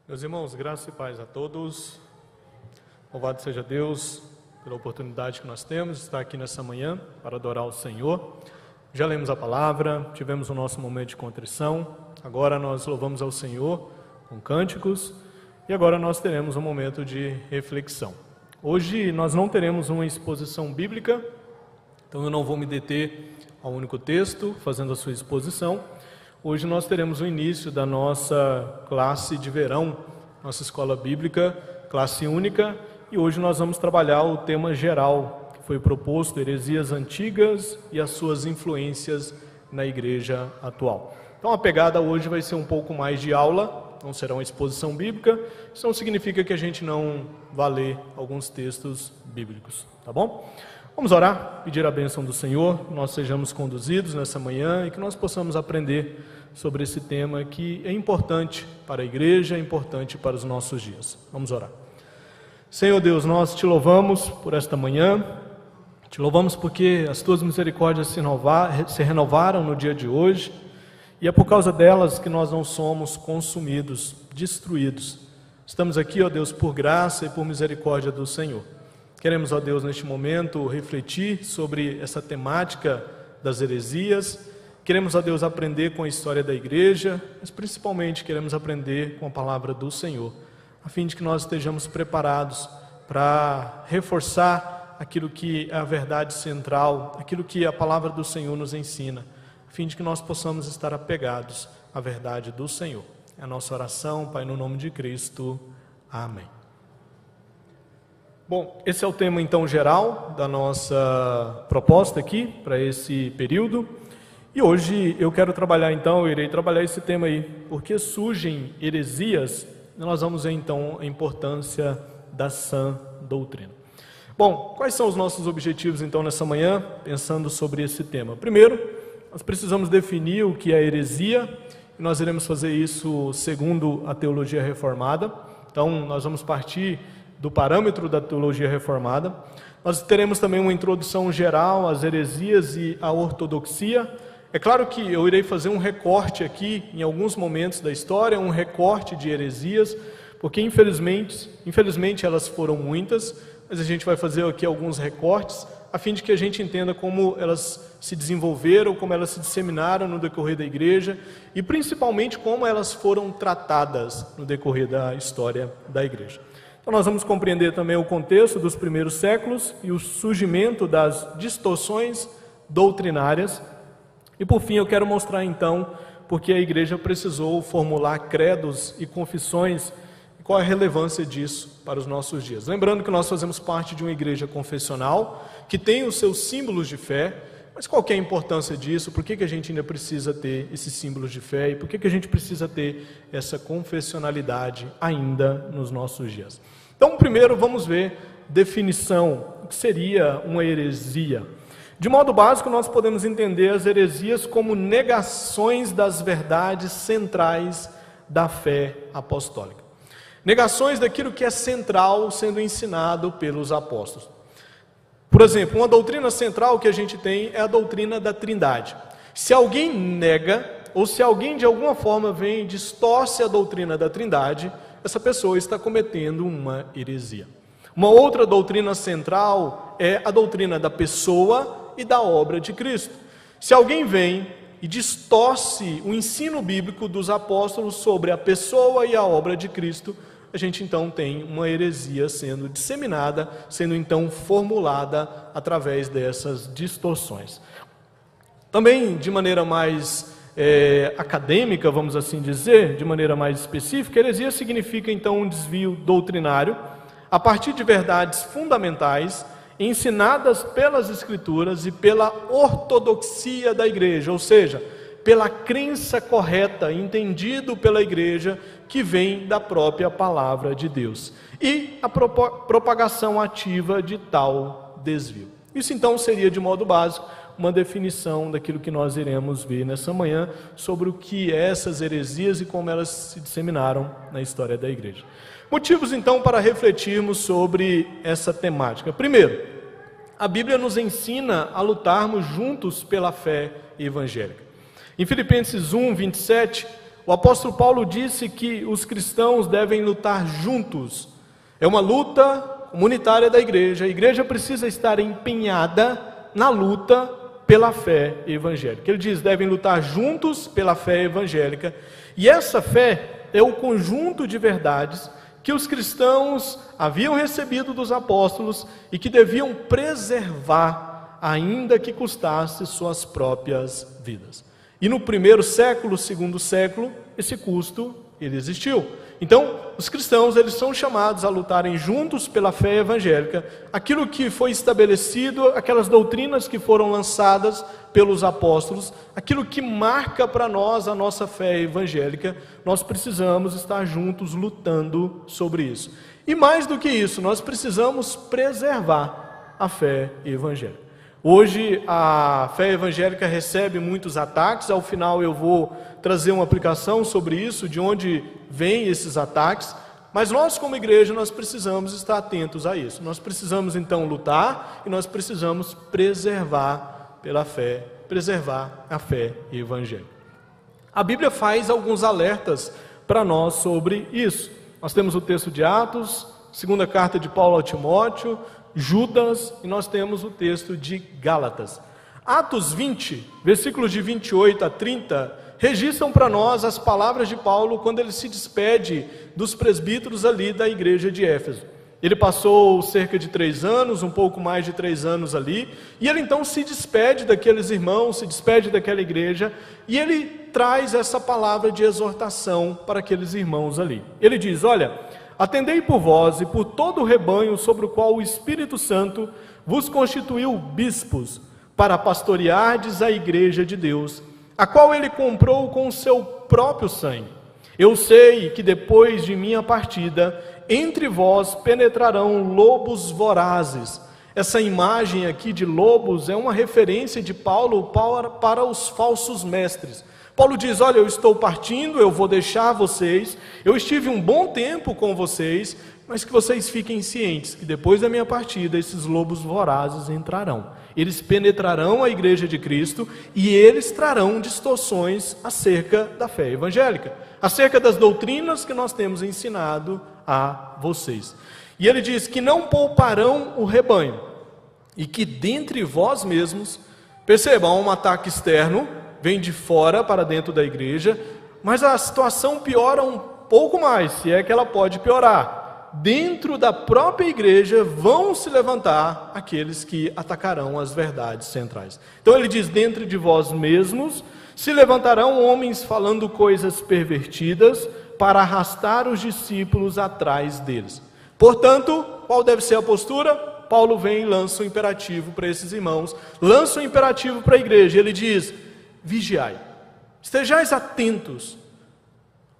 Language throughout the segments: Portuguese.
Meus irmãos, graça e paz a todos. Louvado seja Deus pela oportunidade que nós temos de estar aqui nessa manhã para adorar o Senhor. Já lemos a palavra, tivemos o nosso momento de contrição, agora nós louvamos ao Senhor com cânticos e agora nós teremos um momento de reflexão. Hoje nós não teremos uma exposição bíblica, então eu não vou me deter ao único texto fazendo a sua exposição. Hoje nós teremos o início da nossa classe de verão, nossa escola bíblica, classe única, e hoje nós vamos trabalhar o tema geral que foi proposto, heresias antigas e as suas influências na igreja atual. Então a pegada hoje vai ser um pouco mais de aula, não será uma exposição bíblica, isso não significa que a gente não vá ler alguns textos bíblicos, tá bom? Vamos orar, pedir a bênção do Senhor, que nós sejamos conduzidos nessa manhã e que nós possamos aprender sobre esse tema que é importante para a igreja, é importante para os nossos dias. Vamos orar. Senhor Deus, nós te louvamos por esta manhã, te louvamos porque as tuas misericórdias se renovaram no dia de hoje e é por causa delas que nós não somos consumidos, destruídos. Estamos aqui, ó Deus, por graça e por misericórdia do Senhor. Queremos, ó Deus, neste momento, refletir sobre essa temática das heresias. Queremos, ó Deus, aprender com a história da igreja, mas principalmente queremos aprender com a palavra do Senhor, a fim de que nós estejamos preparados para reforçar aquilo que é a verdade central, aquilo que a palavra do Senhor nos ensina, a fim de que nós possamos estar apegados à verdade do Senhor. É a nossa oração, Pai, no nome de Cristo. Amém. Bom, esse é o tema então geral da nossa proposta aqui para esse período. E hoje eu quero trabalhar então, eu irei trabalhar esse tema aí, porque surgem heresias, e nós vamos ver então a importância da sã doutrina. Bom, quais são os nossos objetivos então nessa manhã, pensando sobre esse tema? Primeiro, nós precisamos definir o que é heresia, e nós iremos fazer isso segundo a teologia reformada. Então, nós vamos partir do parâmetro da teologia reformada. Nós teremos também uma introdução geral às heresias e à ortodoxia. É claro que eu irei fazer um recorte aqui, em alguns momentos da história, um recorte de heresias, porque infelizmente elas foram muitas, mas a gente vai fazer aqui alguns recortes, a fim de que a gente entenda como elas se desenvolveram, como elas se disseminaram no decorrer da igreja, e principalmente como elas foram tratadas no decorrer da história da igreja. Então nós vamos compreender também o contexto dos primeiros séculos e o surgimento das distorções doutrinárias. E por fim eu quero mostrar então porque a igreja precisou formular credos e confissões e qual é a relevância disso para os nossos dias. Lembrando que nós fazemos parte de uma igreja confessional que tem os seus símbolos de fé, mas qual que é a importância disso? Por que a gente ainda precisa ter esses símbolos de fé e por que a gente precisa ter essa confessionalidade ainda nos nossos dias? Então primeiro vamos ver definição, o que seria uma heresia. De modo básico, nós podemos entender as heresias como negações das verdades centrais da fé apostólica. Negações daquilo que é central sendo ensinado pelos apóstolos. Por exemplo, uma doutrina central que a gente tem é a doutrina da Trindade. Se alguém nega, ou se alguém de alguma forma vem e distorce a doutrina da Trindade, essa pessoa está cometendo uma heresia. Uma outra doutrina central é a doutrina da pessoa e da obra de Cristo. Se alguém vem e distorce o ensino bíblico dos apóstolos sobre a pessoa e a obra de Cristo, a gente então tem uma heresia sendo disseminada, sendo então formulada através dessas distorções. Também de maneira mais acadêmica, vamos assim dizer, de maneira mais específica, heresia significa então um desvio doutrinário a partir de verdades fundamentais ensinadas pelas Escrituras e pela ortodoxia da igreja, ou seja, pela crença correta, entendido pela igreja, que vem da própria palavra de Deus, e a propagação ativa de tal desvio. Isso então seria, de modo básico, uma definição daquilo que nós iremos ver nessa manhã, sobre o que é essas heresias e como elas se disseminaram na história da igreja. Motivos então para refletirmos sobre essa temática. Primeiro, a Bíblia nos ensina a lutarmos juntos pela fé evangélica. Em Filipenses 1, 27, o apóstolo Paulo disse que os cristãos devem lutar juntos. É uma luta comunitária da igreja. A igreja precisa estar empenhada na luta pela fé evangélica. Ele diz, devem lutar juntos pela fé evangélica. E essa fé é o conjunto de verdades que os cristãos haviam recebido dos apóstolos e que deviam preservar, ainda que custasse suas próprias vidas. E no primeiro século, segundo século, esse custo ele existiu. Então, os cristãos eles são chamados a lutarem juntos pela fé evangélica, aquilo que foi estabelecido, aquelas doutrinas que foram lançadas pelos apóstolos, aquilo que marca para nós a nossa fé evangélica, nós precisamos estar juntos lutando sobre isso. E mais do que isso, nós precisamos preservar a fé evangélica. Hoje a fé evangélica recebe muitos ataques, ao final eu vou trazer uma aplicação sobre isso, de onde vêm esses ataques, mas nós como igreja nós precisamos estar atentos a isso. Nós precisamos então lutar e nós precisamos preservar pela fé, preservar a fé evangélica. A Bíblia faz alguns alertas para nós sobre isso. Nós temos o texto de Atos, segunda carta de Paulo a Timóteo, Judas, e nós temos o texto de Gálatas. Atos 20, versículos de 28 a 30, registram para nós as palavras de Paulo quando ele se despede dos presbíteros ali da igreja de Éfeso. Ele passou cerca de 3 anos, um pouco mais de 3 anos ali, e ele então se despede daqueles irmãos, se despede daquela igreja, e ele traz essa palavra de exortação para aqueles irmãos ali. Ele diz, olha, atendei por vós e por todo o rebanho sobre o qual o Espírito Santo vos constituiu bispos, para pastoreardes a igreja de Deus, a qual ele comprou com o seu próprio sangue. Eu sei que depois de minha partida, entre vós penetrarão lobos vorazes. Essa imagem aqui de lobos é uma referência de Paulo para os falsos mestres. Paulo diz, olha, eu estou partindo, eu vou deixar vocês, eu estive um bom tempo com vocês, mas que vocês fiquem cientes que depois da minha partida, esses lobos vorazes entrarão. Eles penetrarão a igreja de Cristo e eles trarão distorções acerca da fé evangélica, acerca das doutrinas que nós temos ensinado a vocês. E ele diz que não pouparão o rebanho e que dentre vós mesmos, percebam, um ataque externo, vem de fora para dentro da igreja, mas a situação piora um pouco mais, se é que ela pode piorar. Dentro da própria igreja vão se levantar aqueles que atacarão as verdades centrais. Então ele diz, dentre de vós mesmos se levantarão homens falando coisas pervertidas para arrastar os discípulos atrás deles. Portanto, qual deve ser a postura? Paulo vem e lança um imperativo para esses irmãos, lança um imperativo para a igreja. Ele diz, vigiai, estejais atentos,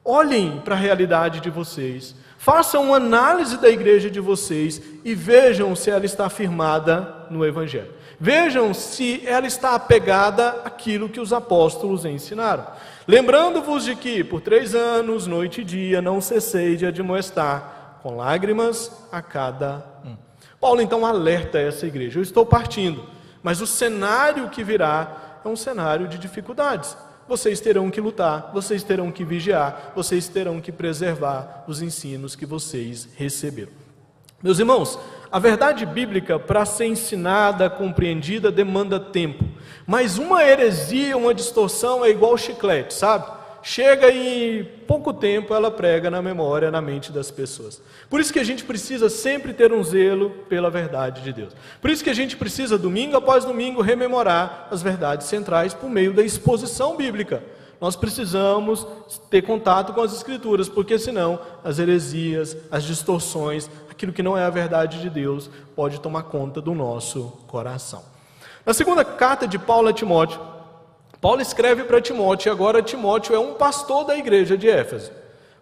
olhem para a realidade de vocês, façam uma análise da igreja de vocês e vejam se ela está firmada no Evangelho. Vejam se ela está apegada àquilo que os apóstolos ensinaram. Lembrando-vos de que, por 3 anos, noite e dia, não cessei de admoestar, com lágrimas a cada um. Paulo então alerta essa igreja, eu estou partindo, mas o cenário que virá é um cenário de dificuldades. Vocês terão que lutar, vocês terão que vigiar, vocês terão que preservar os ensinos que vocês receberam. Meus irmãos, a verdade bíblica, para ser ensinada, compreendida, demanda tempo. Mas uma heresia, uma distorção é igual chiclete, sabe? Chega e pouco tempo ela prega na memória, na mente das pessoas. Por isso que a gente precisa sempre ter um zelo pela verdade de Deus. Por isso que a gente precisa, domingo após domingo, rememorar as verdades centrais por meio da exposição bíblica. Nós precisamos ter contato com as Escrituras, porque senão as heresias, as distorções, aquilo que não é a verdade de Deus, pode tomar conta do nosso coração. Na segunda carta de Paulo a Timóteo, Paulo escreve para Timóteo, e agora Timóteo é um pastor da igreja de Éfeso.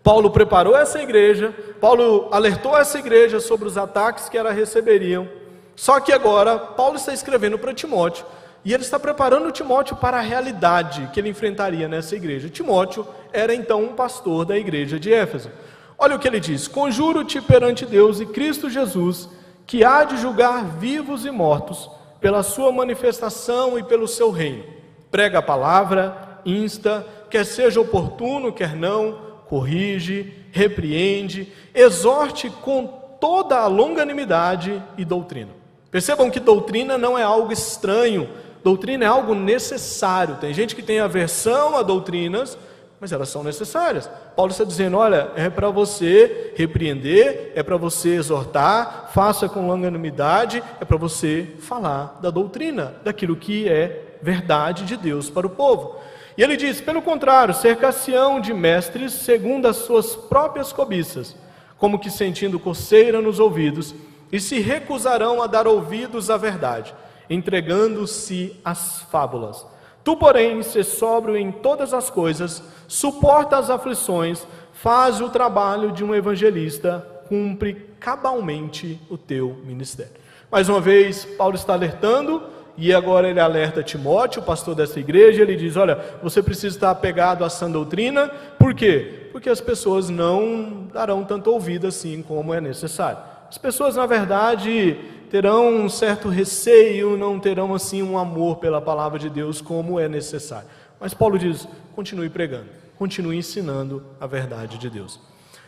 Paulo preparou essa igreja, Paulo alertou essa igreja sobre os ataques que ela receberiam. Só que agora Paulo está escrevendo para Timóteo, e ele está preparando Timóteo para a realidade que ele enfrentaria nessa igreja. Timóteo era então um pastor da igreja de Éfeso. Olha o que ele diz, conjuro-te perante Deus e Cristo Jesus, que há de julgar vivos e mortos, pela sua manifestação e pelo seu reino. Prega a palavra, insta, quer seja oportuno, quer não, corrige, repreende, exorte com toda a longanimidade e doutrina. Percebam que doutrina não é algo estranho, doutrina é algo necessário. Tem gente que tem aversão a doutrinas, mas elas são necessárias. Paulo está dizendo, olha, é para você repreender, é para você exortar, faça com longanimidade, é para você falar da doutrina, daquilo que é verdade de Deus para o povo. E ele diz, pelo contrário, cercar-se-ão de mestres segundo as suas próprias cobiças, como que sentindo coceira nos ouvidos, e se recusarão a dar ouvidos à verdade, entregando-se às fábulas. Tu, porém, se sóbrio em todas as coisas, suporta as aflições, faz o trabalho de um evangelista, cumpre cabalmente o teu ministério. Mais uma vez, Paulo está alertando, e agora ele alerta Timóteo, o pastor dessa igreja, ele diz, olha, você precisa estar apegado à sã doutrina, por quê? Porque as pessoas não darão tanto ouvido assim como é necessário. As pessoas, na verdade, terão um certo receio, não terão assim um amor pela palavra de Deus como é necessário. Mas Paulo diz, continue pregando, continue ensinando a verdade de Deus.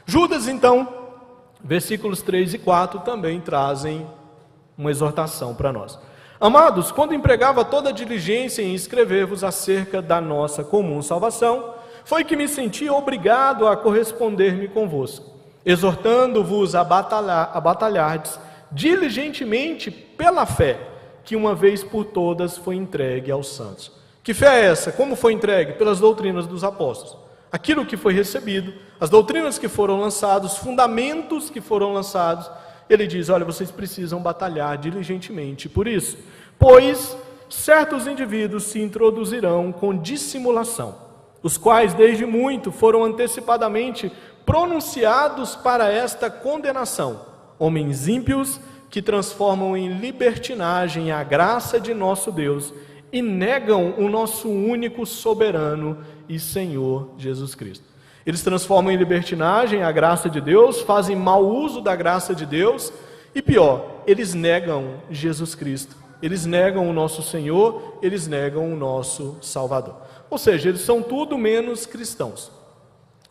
Judas, então, versículos 3 e 4 também trazem uma exortação para nós. Amados, quando empregava toda diligência em escrever-vos acerca da nossa comum salvação, foi que me senti obrigado a corresponder-me convosco, exortando-vos a batalhardes diligentemente pela fé, que uma vez por todas foi entregue aos santos. Que fé é essa? Como foi entregue? Pelas doutrinas dos apóstolos. Aquilo que foi recebido, as doutrinas que foram lançadas, os fundamentos que foram lançados, ele diz, olha, vocês precisam batalhar diligentemente por isso, pois certos indivíduos se introduzirão com dissimulação, os quais desde muito foram antecipadamente pronunciados para esta condenação, homens ímpios que transformam em libertinagem a graça de nosso Deus e negam o nosso único soberano e Senhor Jesus Cristo. Eles transformam em libertinagem a graça de Deus, fazem mau uso da graça de Deus e pior, eles negam Jesus Cristo, eles negam o nosso Senhor, eles negam o nosso Salvador. Ou seja, eles são tudo menos cristãos.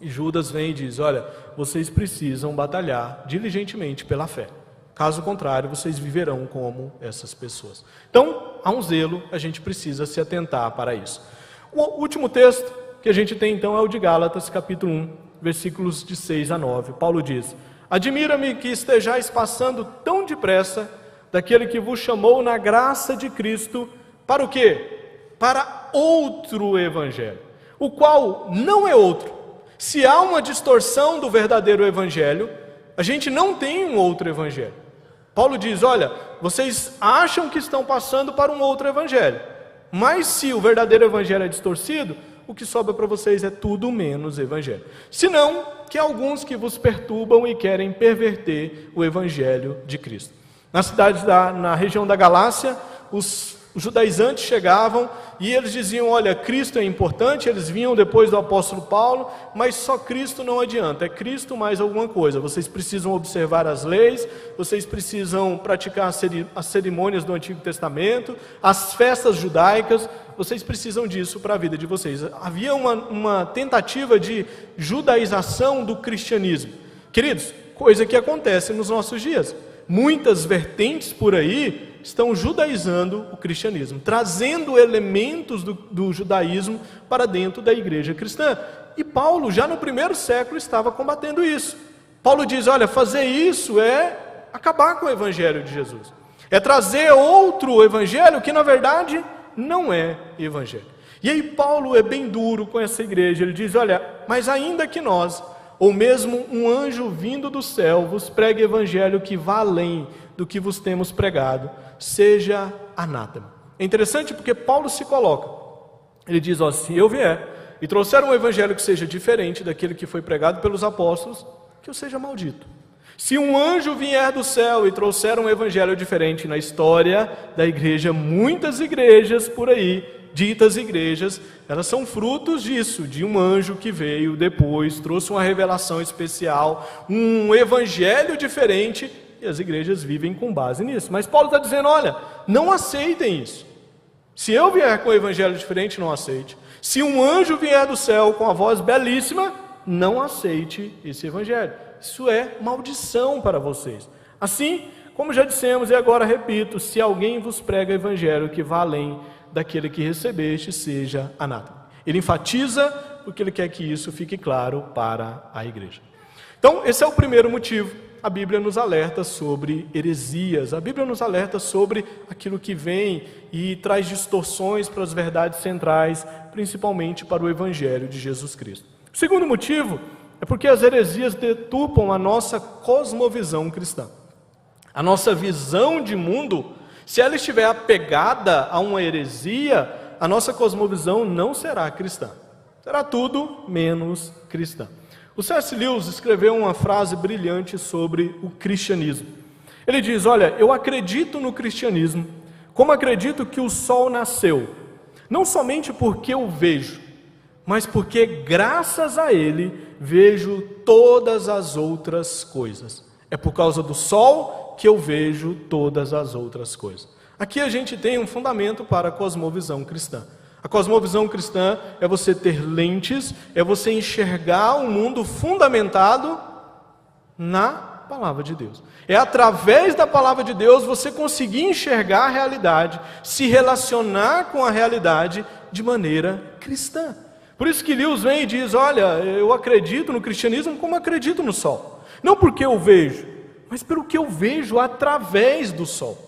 E Judas vem e diz, olha, vocês precisam batalhar diligentemente pela fé. Caso contrário, vocês viverão como essas pessoas. Então, há um zelo, a gente precisa se atentar para isso. O último texto que a gente tem então é o de Gálatas, capítulo 1, versículos de 6 a 9. Paulo diz, admira-me que estejais passando tão depressa daquele que vos chamou na graça de Cristo, para o quê? Para outro evangelho, o qual não é outro. Se há uma distorção do verdadeiro evangelho, a gente não tem um outro evangelho. Paulo diz, olha, vocês acham que estão passando para um outro evangelho, mas se o verdadeiro evangelho é distorcido, o que sobra para vocês é tudo menos evangelho. Senão, que há alguns que vos perturbam e querem perverter o evangelho de Cristo. Na região da Galácia, os judaizantes chegavam e eles diziam, olha, Cristo é importante, eles vinham depois do apóstolo Paulo, mas só Cristo não adianta, é Cristo mais alguma coisa, vocês precisam observar as leis, vocês precisam praticar as cerimônias do Antigo Testamento, as festas judaicas, vocês precisam disso para a vida de vocês. Havia uma tentativa de judaização do cristianismo. Queridos, coisa que acontece nos nossos dias. Muitas vertentes por aí estão judaizando o cristianismo, trazendo elementos do judaísmo para dentro da igreja cristã. E Paulo, já no primeiro século, estava combatendo isso. Paulo diz, olha, fazer isso é acabar com o evangelho de Jesus. É trazer outro evangelho que, na verdade, não é evangelho. E aí Paulo é bem duro com essa igreja. Ele diz, olha, mas ainda que nós, ou mesmo um anjo vindo do céu, vos pregue evangelho que vá além do que vos temos pregado, seja anátema. É interessante porque Paulo se coloca. Ele diz, ó, se eu vier e trouxer um evangelho que seja diferente daquele que foi pregado pelos apóstolos, que eu seja maldito. Se um anjo vier do céu e trouxer um evangelho diferente, na história da igreja, muitas igrejas por aí, ditas igrejas, elas são frutos disso, de um anjo que veio depois, trouxe uma revelação especial, um evangelho diferente, e as igrejas vivem com base nisso. Mas Paulo está dizendo, olha, não aceitem isso. Se eu vier com um evangelho diferente, não aceite. Se um anjo vier do céu com a voz belíssima, não aceite esse evangelho. Isso é maldição para vocês. Assim, como já dissemos e agora repito, se alguém vos prega evangelho que vá além daquele que recebeste, seja anátema. Ele enfatiza porque ele quer que isso fique claro para a igreja. Então, esse é o primeiro motivo. A Bíblia nos alerta sobre heresias, a Bíblia nos alerta sobre aquilo que vem e traz distorções para as verdades centrais, principalmente para o Evangelho de Jesus Cristo. O segundo motivo é porque as heresias deturpam a nossa cosmovisão cristã. A nossa visão de mundo, se ela estiver apegada a uma heresia, a nossa cosmovisão não será cristã. Será tudo menos cristã. O C.S. Lewis escreveu uma frase brilhante sobre o cristianismo. Ele diz, olha, eu acredito no cristianismo, como acredito que o sol nasceu, não somente porque eu vejo, mas porque graças a ele vejo todas as outras coisas. É por causa do sol que eu vejo todas as outras coisas. Aqui a gente tem um fundamento para a cosmovisão cristã. A cosmovisão cristã é você ter lentes, é você enxergar um mundo fundamentado na palavra de Deus. É através da palavra de Deus você conseguir enxergar a realidade, se relacionar com a realidade de maneira cristã. Por isso que Lewis vem e diz, olha, eu acredito no cristianismo como acredito no sol. Não porque eu vejo, mas pelo que eu vejo através do sol.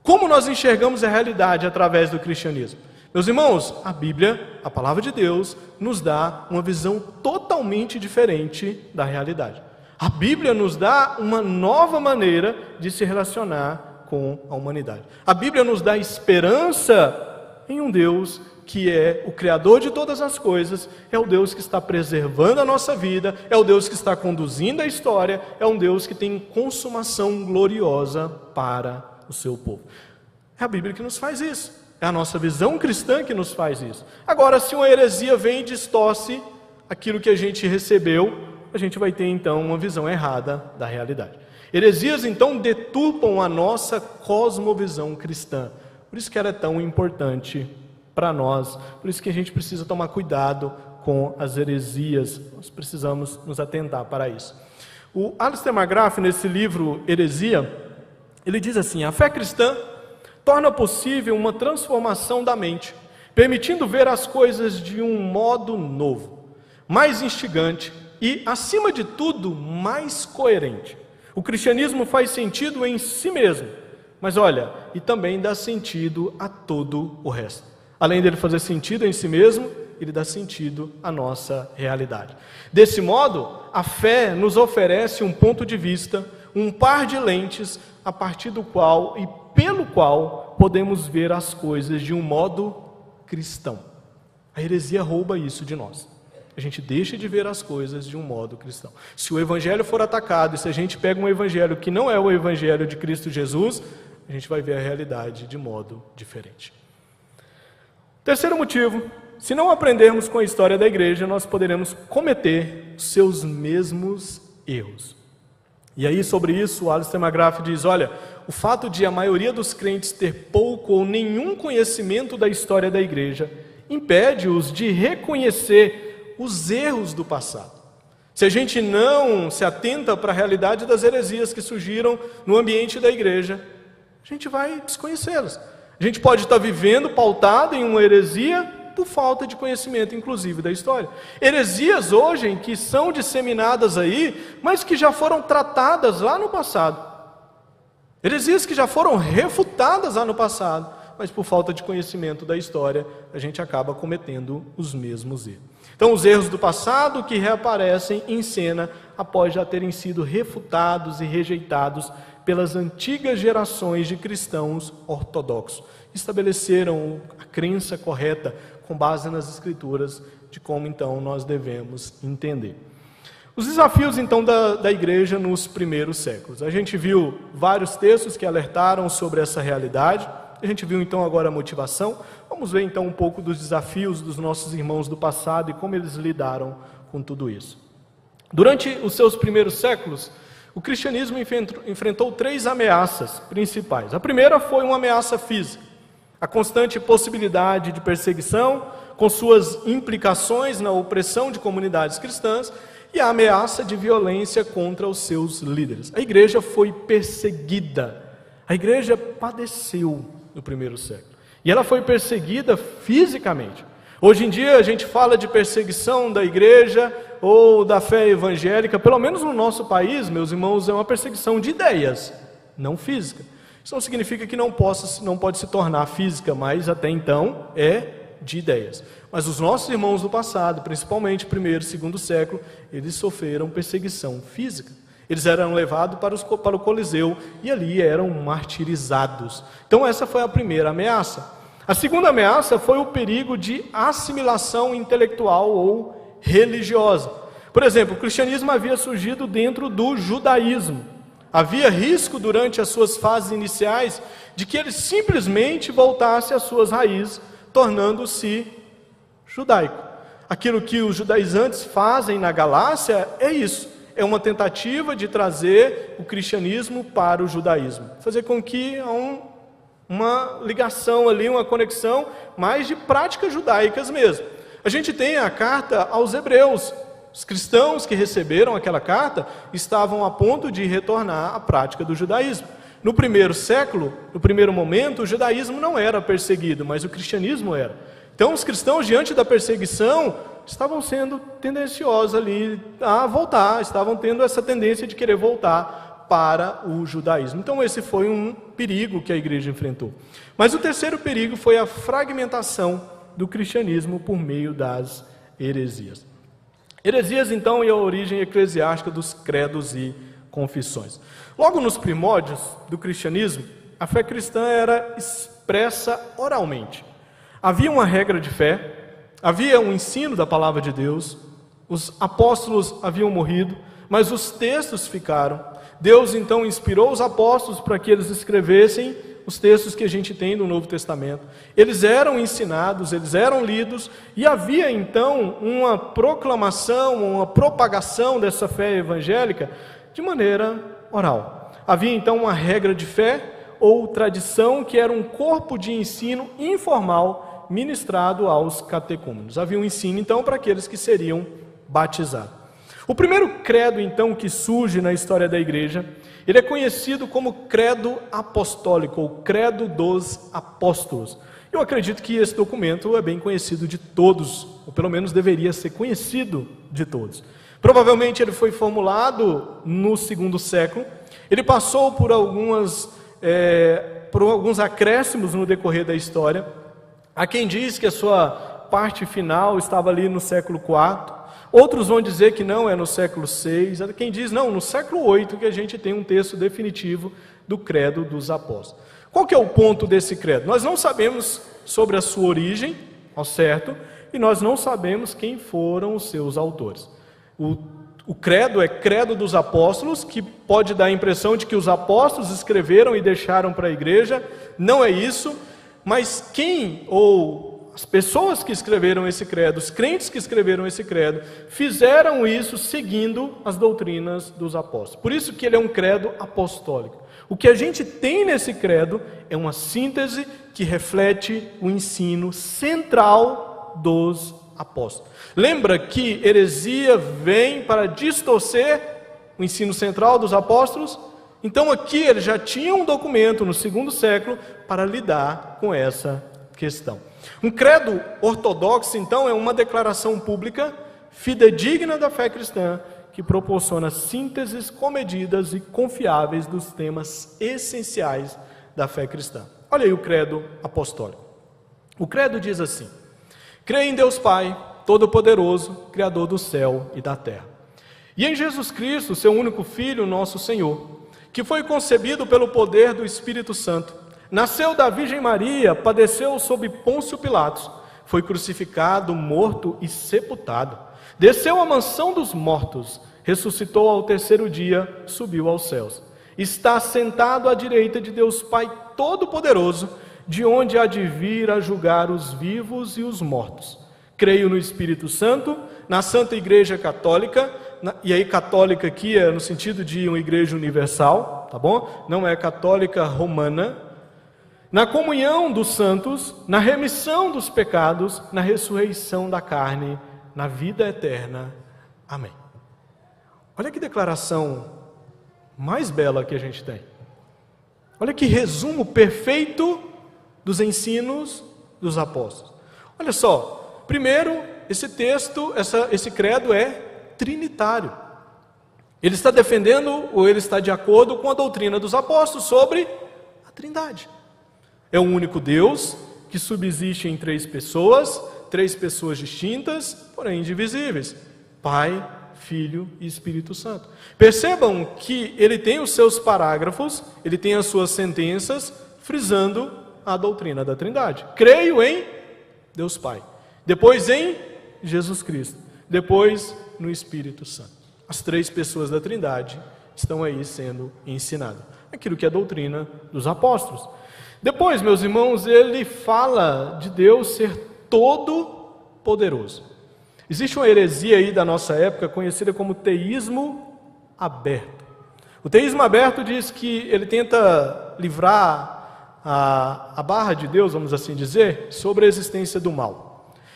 Como nós enxergamos a realidade através do cristianismo? Meus irmãos, a Bíblia, a palavra de Deus, nos dá uma visão totalmente diferente da realidade. A Bíblia nos dá uma nova maneira de se relacionar com a humanidade. A Bíblia nos dá esperança em um Deus que é o Criador de todas as coisas, é o Deus que está preservando a nossa vida, é o Deus que está conduzindo a história, é um Deus que tem consumação gloriosa para o seu povo. É a Bíblia que nos faz isso. É a nossa visão cristã que nos faz isso. Agora, se uma heresia vem e distorce aquilo que a gente recebeu, a gente vai ter então uma visão errada da realidade. Heresias então deturpam a nossa cosmovisão cristã. Por isso que ela é tão importante para nós. Por isso que a gente precisa tomar cuidado com as heresias. Nós precisamos nos atentar para isso. O Alistair McGrath, nesse livro Heresia, ele diz assim, a fé cristã torna possível uma transformação da mente, permitindo ver as coisas de um modo novo, mais instigante e, acima de tudo, mais coerente. O cristianismo faz sentido em si mesmo, mas olha, e também dá sentido a todo o resto. Além dele fazer sentido em si mesmo, ele dá sentido à nossa realidade. Desse modo, a fé nos oferece um ponto de vista, um par de lentes, a partir do qual e pelo qual podemos ver as coisas de um modo cristão. A heresia rouba isso de nós. A gente deixa de ver as coisas de um modo cristão. Se o evangelho for atacado, e se a gente pega um evangelho que não é o evangelho de Cristo Jesus, a gente vai ver a realidade de modo diferente. Terceiro motivo, se não aprendermos com a história da igreja, nós poderemos cometer os seus mesmos erros. E aí, sobre isso, o Alistair McGrath diz, olha, o fato de a maioria dos crentes ter pouco ou nenhum conhecimento da história da igreja impede-os de reconhecer os erros do passado. Se a gente não se atenta para a realidade das heresias que surgiram no ambiente da igreja, a gente vai desconhecê-las. A gente pode estar vivendo pautado em uma heresia por falta de conhecimento, inclusive, da história. Heresias hoje que são disseminadas aí, mas que já foram tratadas lá no passado. Heresias que já foram refutadas lá no passado, mas por falta de conhecimento da história, a gente acaba cometendo os mesmos erros. Então, os erros do passado que reaparecem em cena após já terem sido refutados e rejeitados pelas antigas gerações de cristãos ortodoxos. Estabeleceram a crença correta com base nas Escrituras de como então nós devemos entender. Os desafios então da igreja nos primeiros séculos. A gente viu vários textos que alertaram sobre essa realidade. A gente viu então agora a motivação. Vamos ver então um pouco dos desafios dos nossos irmãos do passado e como eles lidaram com tudo isso. Durante os seus primeiros séculos, o cristianismo enfrentou 3 ameaças principais. A primeira foi uma ameaça física. A constante possibilidade de perseguição, com suas implicações na opressão de comunidades cristãs e a ameaça de violência contra os seus líderes. A igreja foi perseguida, a igreja padeceu no primeiro século, e ela foi perseguida fisicamente. Hoje em dia a gente fala de perseguição da igreja ou da fé evangélica, pelo menos no nosso país, meus irmãos, é uma perseguição de ideias, não física. Isso não significa que não pode se tornar física, mas até então é de ideias. Mas os nossos irmãos do passado, principalmente primeiro e segundo século, eles sofreram perseguição física. Eles eram levados para o Coliseu e ali eram martirizados. Então essa foi a primeira ameaça. A segunda ameaça foi o perigo de assimilação intelectual ou religiosa. Por exemplo, o cristianismo havia surgido dentro do judaísmo. Havia risco durante as suas fases iniciais de que ele simplesmente voltasse às suas raízes, tornando-se judaico. Aquilo que os judaizantes fazem na Galácia é isso, é uma tentativa de trazer o cristianismo para o judaísmo, fazer com que uma ligação ali, uma conexão mais de práticas judaicas mesmo. A gente tem a carta aos Hebreus. Os cristãos que receberam aquela carta estavam a ponto de retornar à prática do judaísmo. No primeiro século, no primeiro momento, o judaísmo não era perseguido, mas o cristianismo era. Então os cristãos, diante da perseguição, estavam sendo tendenciosos ali a voltar, estavam tendo essa tendência de querer voltar para o judaísmo. Então esse foi um perigo que a igreja enfrentou. Mas o terceiro perigo foi a fragmentação do cristianismo por meio das heresias. Heresias, então, é a origem eclesiástica dos credos e confissões. Logo nos primórdios do cristianismo, a fé cristã era expressa oralmente. Havia uma regra de fé, havia um ensino da palavra de Deus, os apóstolos haviam morrido, mas os textos ficaram. Deus, então, inspirou os apóstolos para que eles escrevessem os textos que a gente tem no Novo Testamento. Eles eram ensinados, eles eram lidos, e havia então uma proclamação, uma propagação dessa fé evangélica de maneira oral. Havia então uma regra de fé ou tradição que era um corpo de ensino informal ministrado aos catecúmenos. Havia um ensino então para aqueles que seriam batizados. O primeiro credo então que surge na história da igreja, ele é conhecido como credo apostólico, ou credo dos apóstolos. Eu acredito que esse documento é bem conhecido de todos, ou pelo menos deveria ser conhecido de todos. Provavelmente ele foi formulado no segundo século, ele passou por alguns acréscimos no decorrer da história. Há quem diz que a sua parte final estava ali no século IV, outros vão dizer que não, é no século VI, quem diz não, no século VIII que a gente tem um texto definitivo do credo dos apóstolos. Qual que é o ponto desse credo? Nós não sabemos sobre a sua origem, ao certo, e nós não sabemos quem foram os seus autores. O credo é credo dos apóstolos, que pode dar a impressão de que os apóstolos escreveram e deixaram para a igreja, não é isso, mas quem ou as pessoas que escreveram esse credo, os crentes que escreveram esse credo, fizeram isso seguindo as doutrinas dos apóstolos. Por isso que ele é um credo apostólico. O que a gente tem nesse credo é uma síntese que reflete o ensino central dos apóstolos. Lembra que heresia vem para distorcer o ensino central dos apóstolos? Então aqui ele já tinha um documento no segundo século para lidar com essa questão. Um credo ortodoxo, então, é uma declaração pública fidedigna da fé cristã que proporciona sínteses comedidas e confiáveis dos temas essenciais da fé cristã. Olha aí o credo apostólico. O credo diz assim: creio em Deus Pai, Todo-Poderoso, Criador do céu e da terra, e em Jesus Cristo, seu único Filho, nosso Senhor, que foi concebido pelo poder do Espírito Santo, nasceu da Virgem Maria, padeceu sob Pôncio Pilatos, foi crucificado, morto e sepultado, desceu à mansão dos mortos, ressuscitou ao terceiro dia, subiu aos céus, está sentado à direita de Deus Pai Todo-Poderoso, de onde há de vir a julgar os vivos e os mortos. Creio no Espírito Santo, na Santa Igreja Católica, e aí católica aqui é no sentido de uma igreja universal, tá bom? Não é católica romana, na comunhão dos santos, na remissão dos pecados, na ressurreição da carne, na vida eterna. Amém. Olha que declaração mais bela que a gente tem. Olha que resumo perfeito dos ensinos dos apóstolos. Olha só, primeiro, esse texto, esse credo é trinitário. Ele está defendendo, ou ele está de acordo com a doutrina dos apóstolos sobre a Trindade. É um único Deus que subsiste em três pessoas distintas, porém indivisíveis: Pai, Filho e Espírito Santo. Percebam que ele tem os seus parágrafos, ele tem as suas sentenças, frisando a doutrina da Trindade. Creio em Deus Pai, depois em Jesus Cristo, depois no Espírito Santo. As três pessoas da Trindade estão aí sendo ensinadas. Aquilo que é a doutrina dos apóstolos. Depois, meus irmãos, ele fala de Deus ser todo-poderoso. Existe uma heresia aí da nossa época conhecida como teísmo aberto. O teísmo aberto diz que ele tenta livrar a barra de Deus, vamos assim dizer, sobre a existência do mal.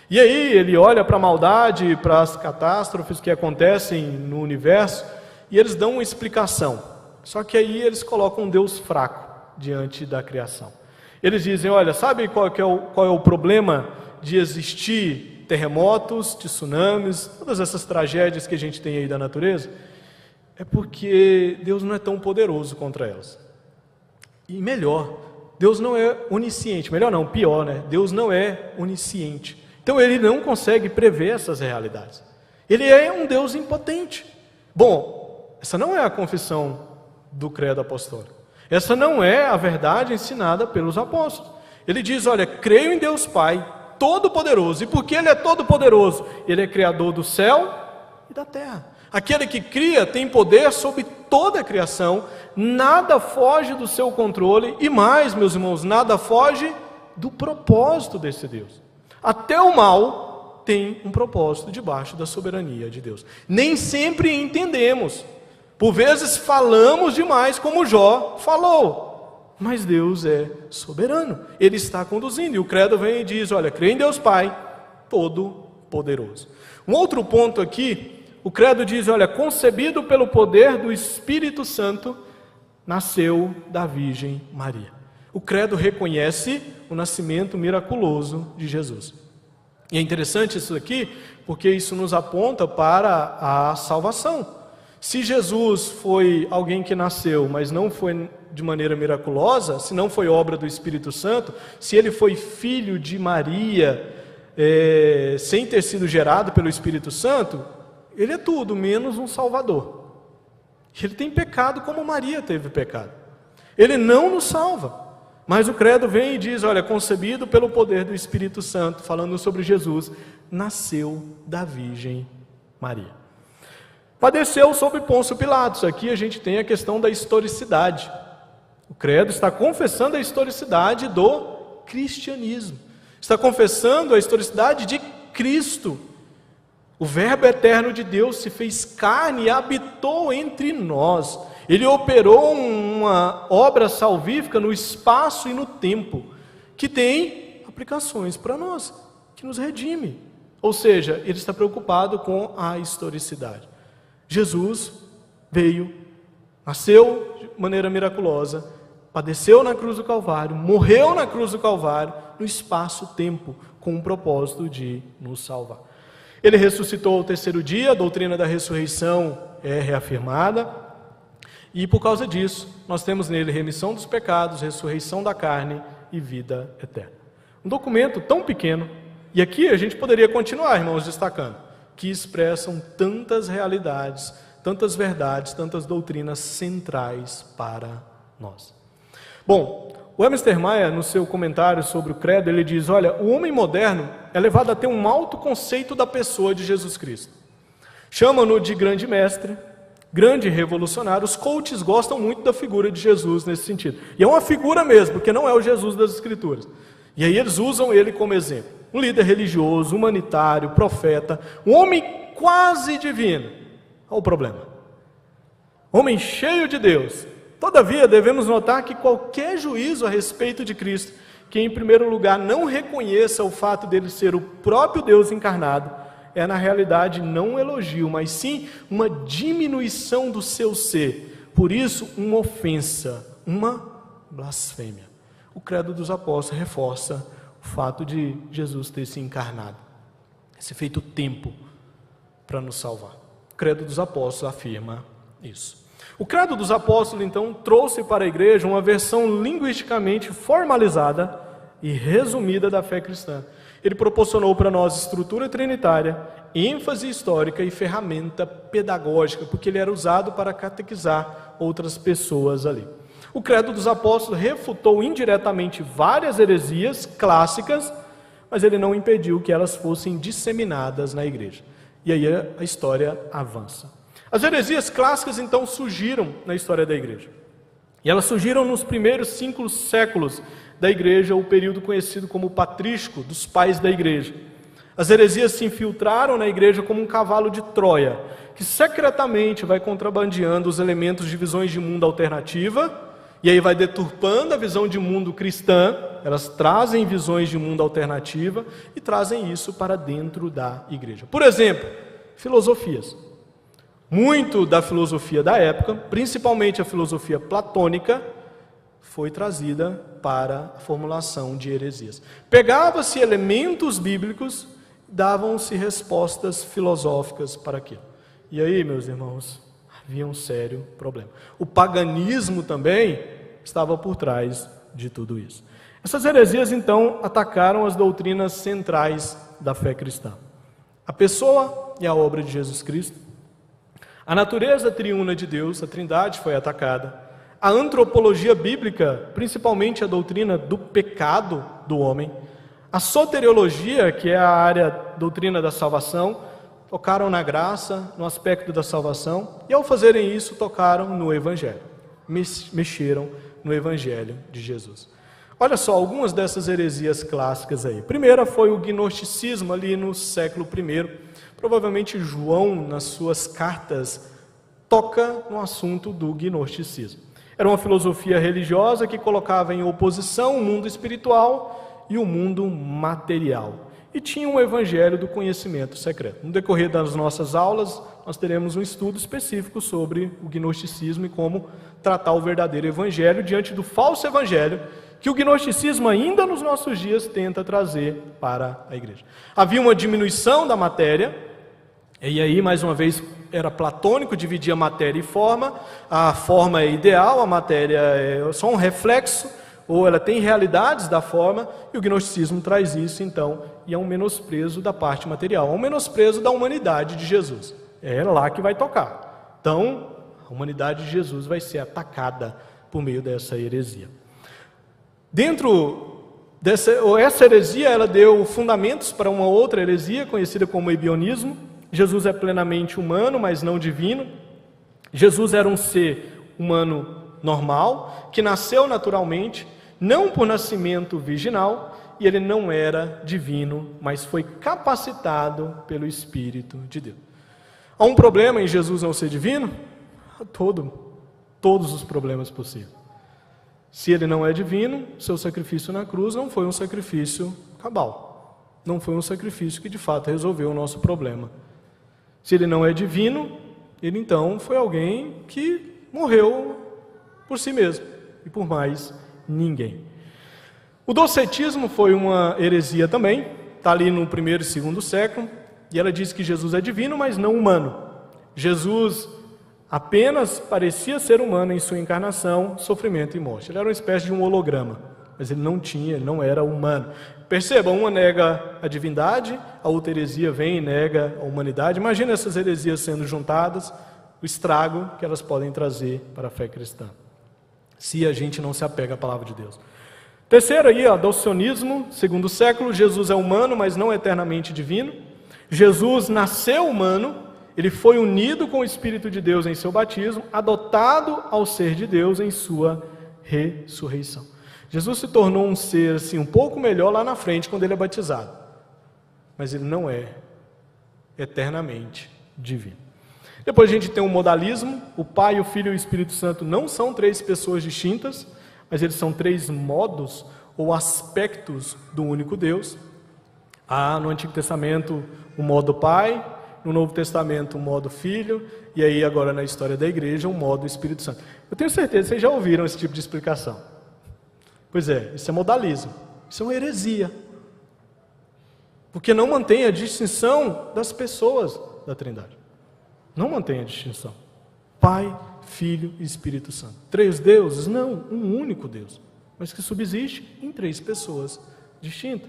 E aí ele olha para a maldade, para as catástrofes que acontecem no universo, e eles dão uma explicação. Só que aí eles colocam um Deus fraco diante da criação. Eles dizem, olha, sabe qual é o problema de existir terremotos, tsunamis, todas essas tragédias que a gente tem aí da natureza? É porque Deus não é tão poderoso contra elas. E melhor, Deus não é onisciente. Melhor não, pior, né? Deus não é onisciente. Então ele não consegue prever essas realidades. Ele é um Deus impotente. Bom, essa não é a confissão do credo apostólico. Essa não é a verdade ensinada pelos apóstolos. Ele diz, olha, creio em Deus Pai, todo-poderoso. E porque Ele é todo-poderoso? Ele é criador do céu e da terra. Aquele que cria tem poder sobre toda a criação, nada foge do seu controle, e mais, meus irmãos, nada foge do propósito desse Deus. Até o mal tem um propósito debaixo da soberania de Deus. Nem sempre entendemos. Por vezes falamos demais, como Jó falou, mas Deus é soberano, Ele está conduzindo, e o credo vem e diz, olha, creio em Deus Pai, todo-poderoso. Um outro ponto aqui, o credo diz, olha, concebido pelo poder do Espírito Santo, nasceu da Virgem Maria. O credo reconhece o nascimento miraculoso de Jesus. E é interessante isso aqui, porque isso nos aponta para a salvação. Se Jesus foi alguém que nasceu, mas não foi de maneira miraculosa, se não foi obra do Espírito Santo, se ele foi filho de Maria, sem ter sido gerado pelo Espírito Santo, ele é tudo menos um Salvador. Ele tem pecado como Maria teve pecado. Ele não nos salva. Mas o credo vem e diz, olha, concebido pelo poder do Espírito Santo, falando sobre Jesus, nasceu da Virgem Maria. Padeceu sob Pôncio Pilatos. Aqui a gente tem a questão da historicidade. O credo está confessando a historicidade do cristianismo. Está confessando a historicidade de Cristo. O Verbo eterno de Deus se fez carne e habitou entre nós. Ele operou uma obra salvífica no espaço e no tempo, que tem aplicações para nós, que nos redime. Ou seja, ele está preocupado com a historicidade. Jesus veio, nasceu de maneira miraculosa, padeceu na cruz do Calvário, morreu na cruz do Calvário, no espaço-tempo, com o propósito de nos salvar. Ele ressuscitou ao terceiro dia, a doutrina da ressurreição é reafirmada, e por causa disso, nós temos nele remissão dos pecados, ressurreição da carne e vida eterna. Um documento tão pequeno, e aqui a gente poderia continuar, irmãos, destacando, que expressam tantas realidades, tantas verdades, tantas doutrinas centrais para nós. Bom, o Webster Maia, no seu comentário sobre o credo, ele diz, olha, o homem moderno é levado a ter um alto conceito da pessoa de Jesus Cristo. Chamam-no de grande mestre, grande revolucionário. Os coaches gostam muito da figura de Jesus nesse sentido. E é uma figura mesmo, porque não é o Jesus das Escrituras. E aí eles usam ele como exemplo. Um líder religioso, humanitário, profeta, um homem quase divino. Olha o problema. Homem cheio de Deus, Todavia, devemos notar que qualquer juízo a respeito de Cristo, que em primeiro lugar não reconheça o fato dele ser o próprio Deus encarnado, é na realidade não um elogio, mas sim uma diminuição do seu ser. Por isso, uma ofensa, uma blasfêmia. O credo dos apóstolos reforça o fato de Jesus ter se encarnado, ter feito tempo para nos salvar. O credo dos apóstolos afirma isso. O credo dos apóstolos, então, trouxe para a igreja uma versão linguisticamente formalizada e resumida da fé cristã. Ele proporcionou para nós estrutura trinitária, ênfase histórica e ferramenta pedagógica, porque ele era usado para catequizar outras pessoas ali. O credo dos apóstolos refutou indiretamente várias heresias clássicas, mas ele não impediu que elas fossem disseminadas na igreja. E aí a história avança. As heresias clássicas, então, surgiram na história da igreja. E elas surgiram nos primeiros 5 séculos da igreja, o período conhecido como patrístico, dos pais da igreja. As heresias se infiltraram na igreja como um cavalo de Troia, que secretamente vai contrabandeando os elementos de visões de mundo alternativa, e aí vai deturpando a visão de mundo cristã. Elas trazem visões de mundo alternativa e trazem isso para dentro da igreja. Por exemplo, filosofias. Muito da filosofia da época, principalmente a filosofia platônica, foi trazida para a formulação de heresias. Pegava-se elementos bíblicos, davam-se respostas filosóficas para aquilo. E aí, meus irmãos, havia um sério problema. O paganismo também estava por trás de tudo isso. Essas heresias, então, atacaram as doutrinas centrais da fé cristã. A pessoa e a obra de Jesus Cristo, a natureza triuna de Deus, a Trindade foi atacada, a antropologia bíblica, principalmente a doutrina do pecado do homem, a soteriologia, que é a área doutrina da salvação, tocaram na graça, no aspecto da salvação, e ao fazerem isso, tocaram no Evangelho, mexeram no Evangelho de Jesus. Olha só, algumas dessas heresias clássicas aí. Primeira foi o gnosticismo ali no século I. Provavelmente João, nas suas cartas, toca no assunto do gnosticismo. Era uma filosofia religiosa que colocava em oposição o mundo espiritual e o mundo material. E tinha um evangelho do conhecimento secreto. No decorrer das nossas aulas, nós teremos um estudo específico sobre o gnosticismo e como tratar o verdadeiro evangelho diante do falso evangelho que o gnosticismo ainda nos nossos dias tenta trazer para a igreja. Havia uma diminuição da matéria, e aí, mais uma vez, era platônico, dividia matéria e forma. A forma é ideal, a matéria é só um reflexo, ou ela tem realidades da forma, e o gnosticismo traz isso, então, e é um menosprezo da parte material, é um menosprezo da humanidade de Jesus. É lá que vai tocar. Então, a humanidade de Jesus vai ser atacada por meio dessa heresia. Essa heresia, ela deu fundamentos para uma outra heresia, conhecida como ebionismo. Jesus é plenamente humano, mas não divino. Jesus era um ser humano normal, que nasceu naturalmente, não por nascimento virginal, e ele não era divino, mas foi capacitado pelo Espírito de Deus. Há um problema em Jesus não ser divino? Todos os problemas possíveis. Se ele não é divino, seu sacrifício na cruz não foi um sacrifício cabal. Não foi um sacrifício que de fato resolveu o nosso problema. Se ele não é divino, ele então foi alguém que morreu por si mesmo e por mais ninguém. O docetismo foi uma heresia também, está ali no 1º e 2º século, e ela diz que Jesus é divino, mas não humano. Jesus apenas parecia ser humano em sua encarnação, sofrimento e morte. Ele era uma espécie de um holograma, mas ele não era humano. Perceba, uma nega a divindade, a outra heresia vem e nega a humanidade. Imagina essas heresias sendo juntadas, o estrago que elas podem trazer para a fé cristã, se a gente não se apega à palavra de Deus. Terceiro aí, adocionismo, 2º século. Jesus é humano, mas não eternamente divino. Jesus nasceu humano, ele foi unido com o Espírito de Deus em seu batismo, adotado ao ser de Deus em sua ressurreição. Jesus se tornou um ser assim, um pouco melhor lá na frente, quando ele é batizado. Mas ele não é eternamente divino. Depois a gente tem o modalismo. O Pai, o Filho e o Espírito Santo não são três pessoas distintas, mas eles são três modos ou aspectos do único Deus. Há no Antigo Testamento o modo Pai, no Novo Testamento o modo Filho, e aí agora na história da igreja o modo Espírito Santo. Eu tenho certeza que vocês já ouviram esse tipo de explicação. Pois é, isso é modalismo, isso é uma heresia. Porque não mantém a distinção das pessoas da Trindade. Não mantém a distinção. Pai, Filho e Espírito Santo. Três deuses? Não, um único Deus. Mas que subsiste em três pessoas distintas.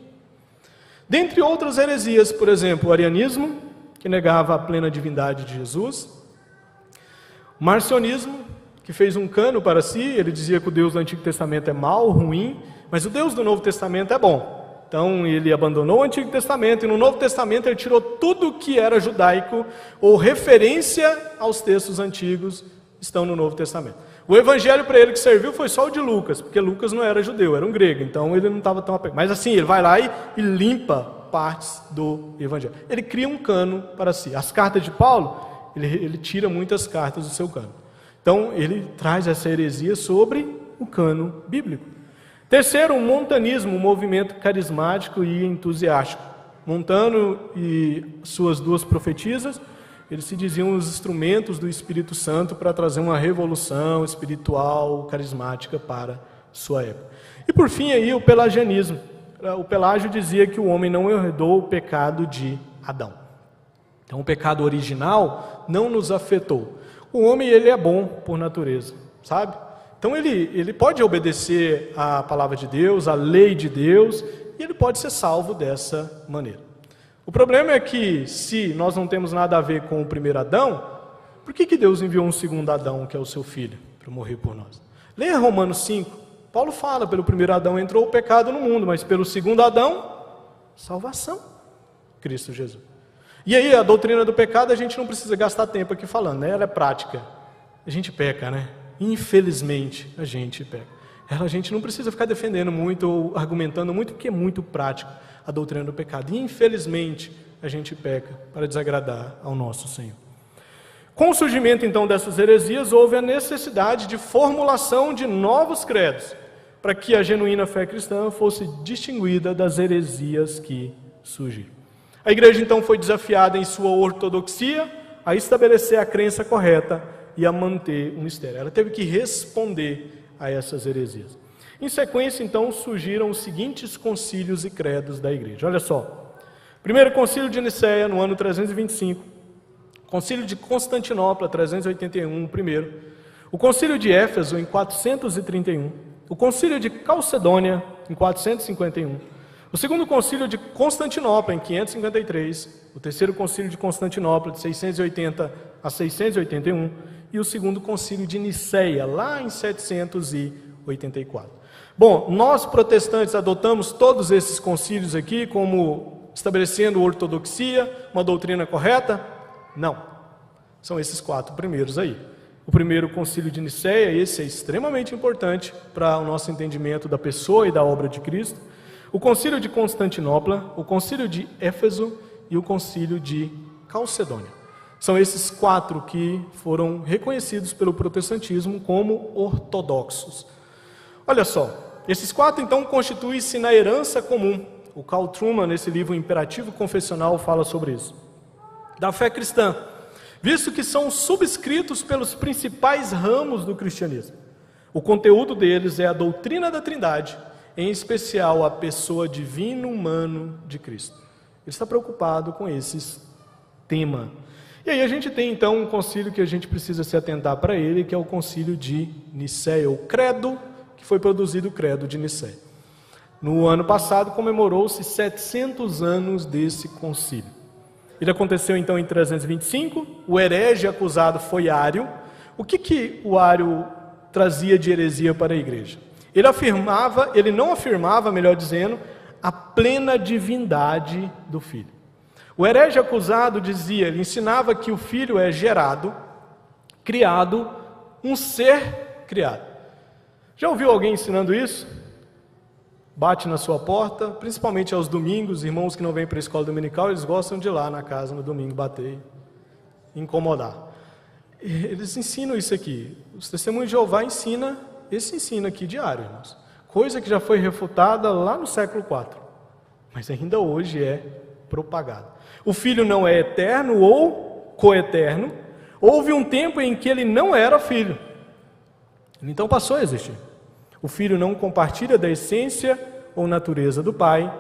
Dentre outras heresias, por exemplo, o arianismo, que negava a plena divindade de Jesus. O marcionismo, que fez um cano para si. Ele dizia que o Deus do Antigo Testamento é mau, ruim, mas o Deus do Novo Testamento é bom. Então ele abandonou o Antigo Testamento e no Novo Testamento ele tirou tudo que era judaico ou referência aos textos antigos estão no Novo Testamento. O evangelho para ele que serviu foi só o de Lucas, porque Lucas não era judeu, era um grego, então ele não estava tão apegado. Mas assim, ele vai lá e limpa partes do evangelho. Ele cria um cano para si. As cartas de Paulo, ele tira muitas cartas do seu cano. Então ele traz essa heresia sobre o cano bíblico. Terceiro, o montanismo, um movimento carismático e entusiástico. Montano e suas duas profetisas, eles se diziam os instrumentos do Espírito Santo para trazer uma revolução espiritual, carismática para sua época. E por fim aí o pelagianismo. O Pelágio dizia que o homem não herdou o pecado de Adão. Então o pecado original não nos afetou. O homem ele é bom por natureza, sabe? Então ele pode obedecer à palavra de Deus, à lei de Deus, e ele pode ser salvo dessa maneira. O problema é que se nós não temos nada a ver com o primeiro Adão, por que Deus enviou um segundo Adão, que é o seu filho, para morrer por nós? Leia Romanos 5, Paulo fala, pelo primeiro Adão entrou o pecado no mundo, mas pelo segundo Adão, salvação, Cristo Jesus. E aí a doutrina do pecado a gente não precisa gastar tempo aqui falando, né? Ela é prática, a gente peca, né? Infelizmente, a gente peca. A gente não precisa ficar defendendo muito ou argumentando muito, porque é muito prático a doutrina do pecado. E, infelizmente, a gente peca para desagradar ao nosso Senhor. Com o surgimento, então, dessas heresias, houve a necessidade de formulação de novos credos, para que a genuína fé cristã fosse distinguida das heresias que surgiram. A igreja, então, foi desafiada em sua ortodoxia a estabelecer a crença correta e a manter o mistério. Ela teve que responder a essas heresias. Em sequência, então, surgiram os seguintes concílios e credos da igreja. Olha só. Primeiro concílio de Nicéia, no ano 325. Concílio de Constantinopla, 381, o primeiro. O concílio de Éfeso, em 431. O concílio de Calcedônia, em 451. O segundo concílio de Constantinopla, em 553. O terceiro concílio de Constantinopla, de 680 a 681. E o segundo concílio de Nicéia, lá em 784. Bom, nós protestantes adotamos todos esses concílios aqui como estabelecendo ortodoxia, uma doutrina correta? Não. São esses quatro primeiros aí. O primeiro concílio de Nicéia, esse é extremamente importante para o nosso entendimento da pessoa e da obra de Cristo. O concílio de Constantinopla, o concílio de Éfeso e o concílio de Calcedônia. São esses quatro que foram reconhecidos pelo protestantismo como ortodoxos. Olha só, esses quatro então constituem-se na herança comum. O Carl Trueman, nesse livro Imperativo Confessional, fala sobre isso. Da fé cristã, visto que são subscritos pelos principais ramos do cristianismo. O conteúdo deles é a doutrina da Trindade, em especial a pessoa divino-humano de Cristo. Ele está preocupado com esses temas. E aí a gente tem então um concílio que a gente precisa se atentar para ele, que é o concílio de Nicéia, o credo, que foi produzido o credo de Nicéia. No ano passado comemorou-se 700 anos desse concílio. Ele aconteceu então em 325, o herege acusado foi Ário. O que o Ário trazia de heresia para a igreja? Ele não afirmava, melhor dizendo, a plena divindade do Filho. O herege acusado dizia, ele ensinava que o Filho é gerado, criado, um ser criado. Já ouviu alguém ensinando isso? Bate na sua porta, principalmente aos domingos, irmãos que não vêm para a escola dominical, eles gostam de ir lá na casa no domingo bater e incomodar. eles ensinam isso aqui. Os testemunhos de Jeová ensinam esse ensino aqui diário, irmãos. Coisa que já foi refutada lá no século IV, mas ainda hoje é propagada. O Filho não é eterno ou coeterno. Houve um tempo em que ele não era Filho. Ele então passou a existir. O Filho não compartilha da essência ou natureza do Pai.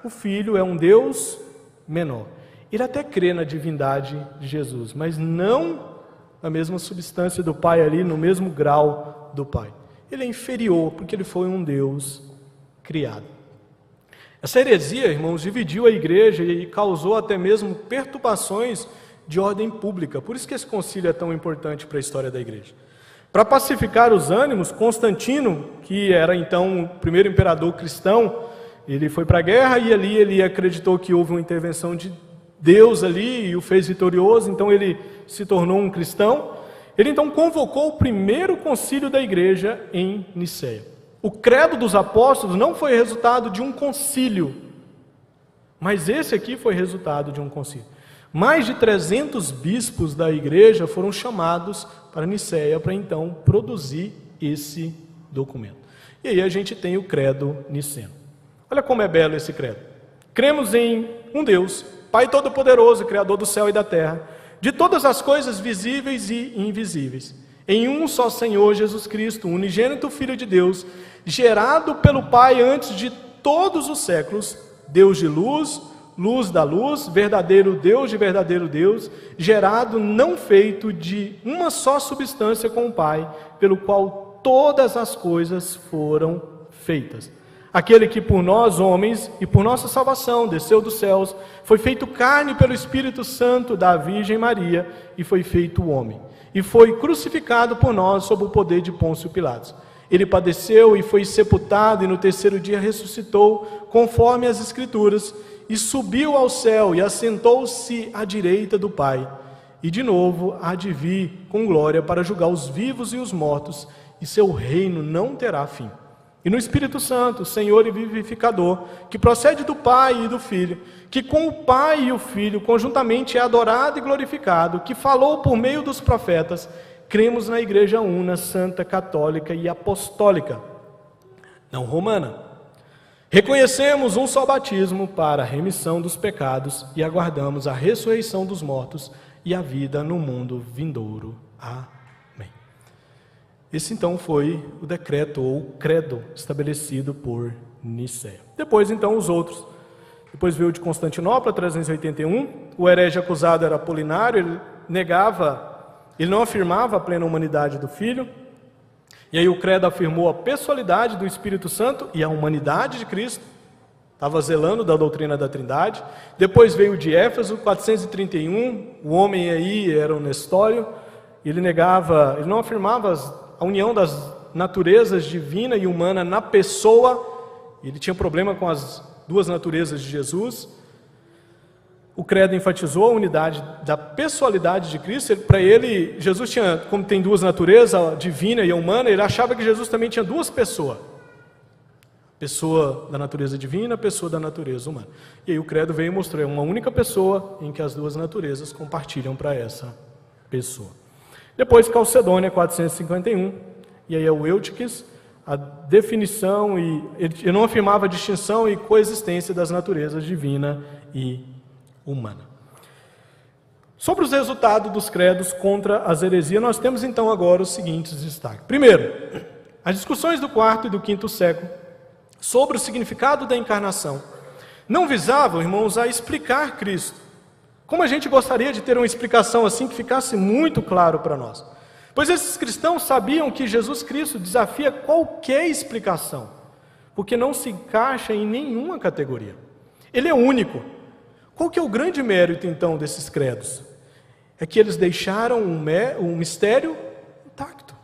O Filho é um Deus menor. Ele até crê na divindade de Jesus, mas não na mesma substância do Pai ali, no mesmo grau do Pai. Ele é inferior, porque ele foi um Deus criado. Essa heresia, irmãos, dividiu a igreja e causou até mesmo perturbações de ordem pública. Por isso que esse concílio é tão importante para a história da igreja. Para pacificar os ânimos, Constantino, que era então o primeiro imperador cristão, ele foi para a guerra e ali ele acreditou que houve uma intervenção de Deus ali e o fez vitorioso, então ele se tornou um cristão. Ele então convocou o primeiro concílio da igreja em Nicéia. O credo dos apóstolos não foi resultado de um concílio, mas esse aqui foi resultado de um concílio. Mais de 300 bispos da igreja foram chamados para Nicéia para então produzir esse documento. E aí a gente tem o credo niceno. Olha como é belo esse credo. Cremos em um Deus, Pai Todo-Poderoso, Criador do céu e da terra, de todas as coisas visíveis e invisíveis, em um só Senhor Jesus Cristo, unigênito Filho de Deus, gerado pelo Pai antes de todos os séculos, Deus de luz, luz da luz, verdadeiro Deus de verdadeiro Deus, gerado, não feito, de uma só substância com o Pai, pelo qual todas as coisas foram feitas. Aquele que por nós, homens, e por nossa salvação, desceu dos céus, foi feito carne pelo Espírito Santo da Virgem Maria, e foi feito homem. E foi crucificado por nós sob o poder de Pôncio Pilatos. Ele padeceu e foi sepultado, e no terceiro dia ressuscitou, conforme as Escrituras, e subiu ao céu, e assentou-se à direita do Pai. E de novo há de vir com glória para julgar os vivos e os mortos, e seu reino não terá fim. E no Espírito Santo, Senhor e vivificador, que procede do Pai e do Filho, que com o Pai e o Filho conjuntamente é adorado e glorificado, que falou por meio dos profetas, cremos na Igreja Una, Santa, Católica e Apostólica, não romana. Reconhecemos um só batismo para a remissão dos pecados e aguardamos a ressurreição dos mortos e a vida no mundo vindouro. Amém. Esse então foi o decreto ou credo estabelecido por Nicéia. Depois então os outros. Depois veio o de Constantinopla, 381. O herege acusado era Apolinário, ele não afirmava a plena humanidade do Filho. E aí o credo afirmou a pessoalidade do Espírito Santo e a humanidade de Cristo. Estava zelando da doutrina da Trindade. Depois veio o de Éfeso, 431. O homem aí era o Nestório. Ele não afirmava a união das naturezas divina e humana na pessoa. Ele tinha problema com as duas naturezas de Jesus. O credo enfatizou a unidade da pessoalidade de Cristo. Para ele, Jesus tinha, como tem duas naturezas, a divina e a humana, ele achava que Jesus também tinha duas pessoas. Pessoa da natureza divina, pessoa da natureza humana. E aí o credo veio mostrar uma única pessoa em que as duas naturezas compartilham para essa pessoa. Depois Calcedônia, 451, e aí é o Eutiques, a definição, e ele não afirmava a distinção e coexistência das naturezas divina e humana. Sobre os resultados dos credos contra as heresias, nós temos então agora os seguintes destaques. Primeiro, as discussões do quarto e do quinto século sobre o significado da encarnação não visavam, irmãos, a explicar Cristo. Como a gente gostaria de ter uma explicação assim que ficasse muito claro para nós. Pois esses cristãos sabiam que Jesus Cristo desafia qualquer explicação, porque não se encaixa em nenhuma categoria. Ele é único. Qual que é o grande mérito, então, desses credos? É que eles deixaram um mistério intacto.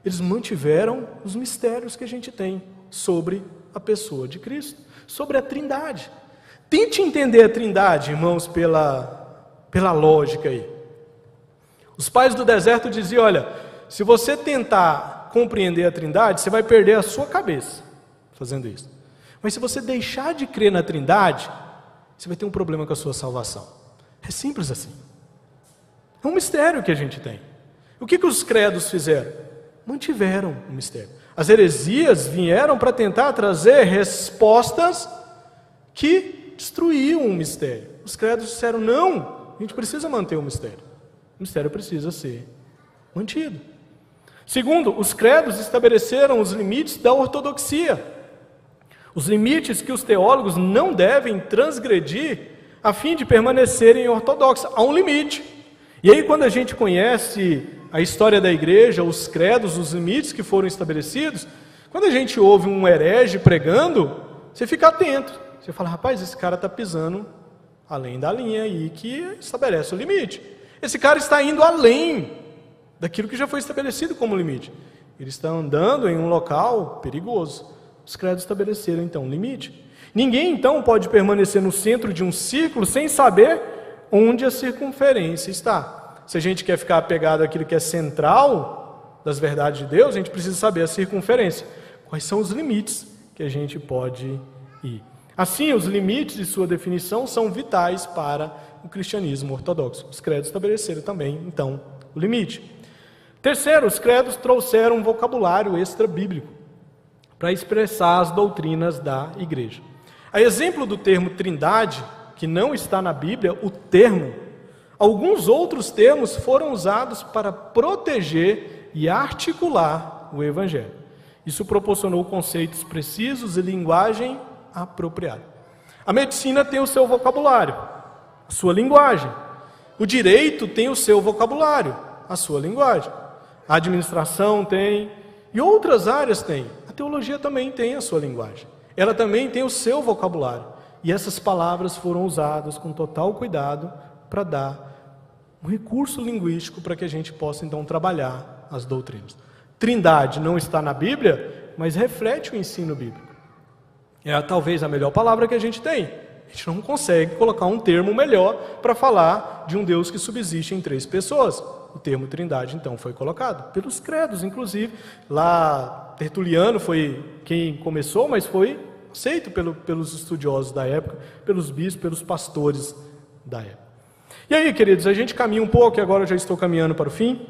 Eles mantiveram os mistérios que a gente tem sobre a pessoa de Cristo, sobre a Trindade. Tente entender a Trindade, irmãos, pela lógica aí. Os pais do deserto diziam, olha, se você tentar compreender a Trindade, você vai perder a sua cabeça fazendo isso. Mas se você deixar de crer na Trindade, você vai ter um problema com a sua salvação. É simples assim. É um mistério que a gente tem. O que os credos fizeram? Mantiveram o mistério. As heresias vieram para tentar trazer respostas que destruíam o mistério. Os credos disseram, não, a gente precisa manter o mistério. O mistério precisa ser mantido. Segundo, os credos estabeleceram os limites da ortodoxia. Os limites que os teólogos não devem transgredir a fim de permanecerem ortodoxos. Há um limite. E aí, quando a gente conhece a história da igreja, os credos, os limites que foram estabelecidos, quando a gente ouve um herege pregando, você fica atento. Você fala, rapaz, esse cara está pisando além da linha aí que estabelece o limite. Esse cara está indo além daquilo que já foi estabelecido como limite. Ele está andando em um local perigoso. Os credos estabeleceram, então, um limite. Ninguém, então, pode permanecer no centro de um círculo sem saber onde a circunferência está. Se a gente quer ficar apegado àquilo que é central das verdades de Deus, a gente precisa saber a circunferência. Quais são os limites que a gente pode ir? Assim, os limites de sua definição são vitais para o cristianismo ortodoxo. Os credos estabeleceram também, então, o limite. Terceiro, os credos trouxeram um vocabulário extra-bíblico para expressar as doutrinas da igreja. A exemplo do termo trindade, que não está na Bíblia, o termo, alguns outros termos foram usados para proteger e articular o evangelho. Isso proporcionou conceitos precisos e linguagem apropriada. A medicina tem o seu vocabulário, a sua linguagem. O direito tem o seu vocabulário, a sua linguagem. A administração tem, e outras áreas têm. A teologia também tem a sua linguagem. Ela também tem o seu vocabulário. E essas palavras foram usadas com total cuidado para dar um recurso linguístico para que a gente possa, então, trabalhar as doutrinas. Trindade não está na Bíblia, mas reflete o ensino bíblico. É talvez a melhor palavra que a gente tem. A gente não consegue colocar um termo melhor para falar de um Deus que subsiste em 3 pessoas. O termo trindade, então, foi colocado pelos credos, inclusive. Lá, Tertuliano foi quem começou, mas foi aceito pelos estudiosos da época, pelos bispos, pelos pastores da época. E aí, queridos, a gente caminha um pouco, e agora eu já estou caminhando para o fim.